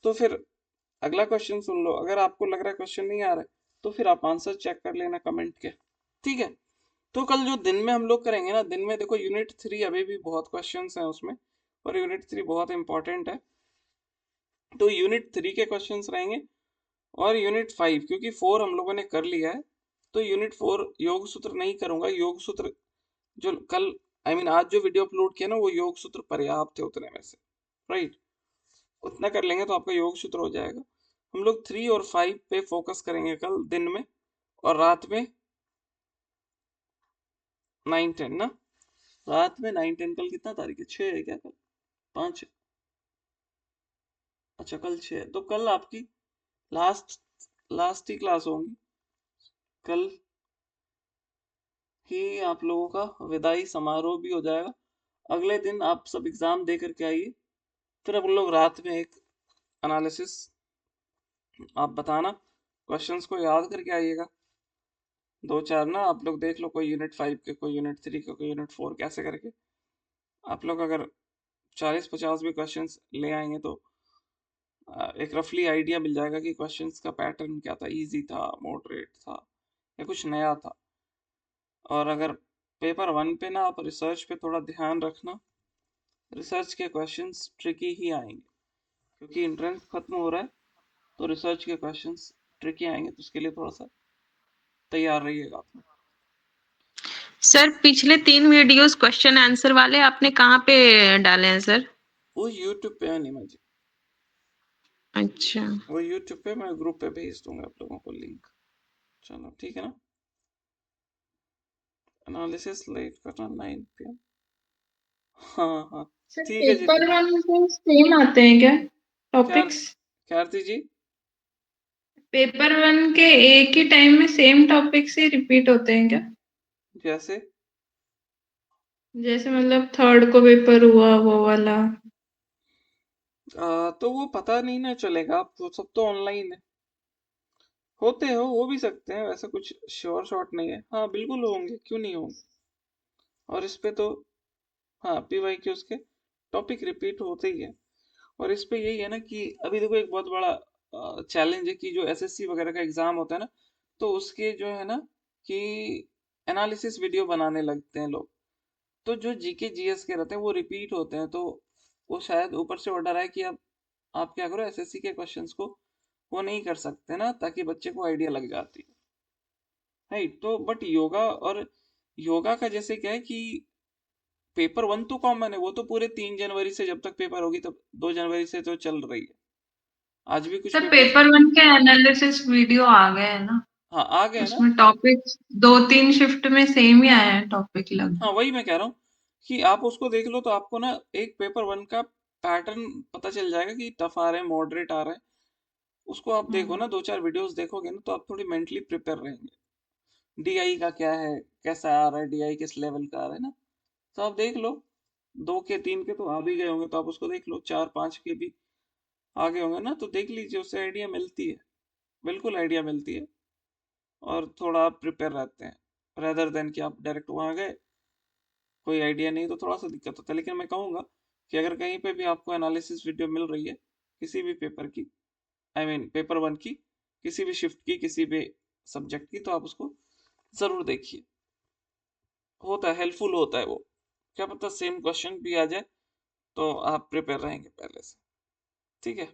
तो फिर अगला क्वेश्चन सुन लो। अगर आपको लग रहा है क्वेश्चन नहीं आ रहा है तो फिर आप आंसर चेक कर लेना कमेंट के, ठीक है। तो कल जो दिन में हम लोग करेंगे ना, दिन में देखो यूनिट 3 अभी भी बहुत क्वेश्चंस हैं उसमें, और यूनिट 3 बहुत इंपॉर्टेंट है। तो यूनिट 3 के क्वेश्चंस रहेंगे और यूनिट 5, क्योंकि 4 हम लोगों ने कर लिया है तो यूनिट 4 योग सूत्र नहीं करूंगा। योग सूत्र जो कल आज जो वीडियो अपलोड किया ना वो योग सूत्र पर्याप्त है उतने में से, राइट। उतना कर लेंगे तो आपका योग सूत्र हो जाएगा। हम लोग 3 और 5 पे फोकस करेंगे कल दिन में, और रात में 9-10 ना, रात में 9-10। कल कितना तारीख है? 6 है क्या? कल 5 है। अच्छा कल 6 है, तो कल आपकी लास्ट ही क्लास होगी। कल ही आप लोगों का विदाई समारोह भी हो जाएगा। अगले दिन आप सब एग्जाम दे करके आइए, फिर हम लोग रात में एक एनालिसिस आप बताना, क्वेश्चंस को याद करके आइएगा। 2-4 ना आप लोग देख लो, कोई यूनिट 5 के, कोई यूनिट 3 के, कोई यूनिट 4 कैसे करके आप लोग अगर 40-50 भी क्वेश्चंस ले आएंगे तो एक रफली आइडिया मिल जाएगा कि क्वेश्चंस का पैटर्न क्या था, इजी था, मॉडरेट था या कुछ नया था। और अगर पेपर 1 पे ना आप रिसर्च पे थोड़ा ध्यान रखना, रिसर्च के क्वेश्चंस ट्रिकी ही आएंगे, क्योंकि एंट्रेंस खत्म हो रहा है तो रिसर्च के क्वेश्चंस ट्रिकी आएंगे, तो उसके लिए थोड़ा सा तैयार रहिएगा आप। सर पिछले 3 वीडियोस क्वेश्चन आंसर वाले आपने कहाँ पे डाले हैं सर? वो यूट्यूब पे है नहीं जी, अच्छा वो यूट्यूब पे मैं ग्रुप पे भेज दूंगा आप लोगों को लिंक। चलो ठीक है ना। एनालिसिस लेट करना 9 PM। हाँ हाँ सर ठीक है जी। पेपर 1 में सेम आते हैं क्या टॉपिक्स? क्या आरती जी? पेपर 1 के एक ही टाइम में सेम टॉपिक्स ही रिपीट होते हैं क्या? जैसे जैसे मतलब थर्ड को पेपर हुआ वो वाला। तो वो पता नहीं ना चलेगा, आप वो सब तो ऑनलाइन है, होते हो भी सकते हैं, वैसा कुछ श्योर शॉट नहीं है। हाँ बिल्कुल होंगे, क्यों नहीं होंगे। और इस पे तो हाँ PYQs के टॉपिक रिपीट होते ही है। और इस पे यही है ना कि अभी देखो एक बहुत बड़ा चैलेंज है कि जो SSC वगैरह का एग्जाम होता है ना, तो उसके जो है ना कि एनालिसिस वीडियो बनाने लगते हैं लोग, तो जो GK GS के रहते हैं वो रिपीट होते हैं, तो वो शायद ऊपर से ऑर्डर है कि आप क्या करो, SSC के क्वेश्चंस को वो नहीं कर सकते ना, ताकि बच्चे को आइडिया लग जाती है, राइट। तो बट योगा का जैसे क्या है कि पेपर 1 तो कॉमन है, वो तो पूरे 3 जनवरी से जब तक पेपर होगी तब 2 जनवरी से तो चल रही है। आज भी कुछ सर पेपर पेपर 1 के एनालिसिस वीडियो आ गए हैं ना, हाँ आ गए ना। उसमें टॉपिक्स 2-3 शिफ्ट में सेम ही आए हैं टॉपिक हाँ लगभग। वही मैं कह रहा हूँ कि आप उसको देख लो तो आपको ना एक पेपर 1 का पैटर्न पता चल जाएगा कि टफ आ रहे हैं, मॉडरेट आ रहे हैं। उसको आप देखो ना, 2-4 वीडियोस देखोगे ना तो आप थोड़ी मेंटली प्रिपेयर रहेंगे। DI का क्या है, कैसा आ रहा है, DI किस लेवल का आ रहा है ना, तो आप देख लो। 2 के 3 के तो आ भी गए होंगे तो आप उसको देख लो, 4-5 के भी आगे होंगे ना तो देख लीजिए, उससे आइडिया मिलती है, बिल्कुल आइडिया मिलती है। और थोड़ा आप प्रिपेयर रहते हैं, रेदर देन कि आप डायरेक्ट वहां गए कोई आइडिया नहीं, तो थोड़ा सा दिक्कत होता है। लेकिन मैं कहूंगा कि अगर कहीं पे भी आपको एनालिसिस वीडियो मिल रही है किसी भी पेपर की, पेपर 1 की, किसी भी शिफ्ट की, किसी भी सब्जेक्ट की, तो आप उसको जरूर देखिए, होता है हेल्पफुल होता है वो। क्या पता सेम क्वेश्चन भी आ जाए तो आप प्रिपेयर रहेंगे पहले से, ठीक है।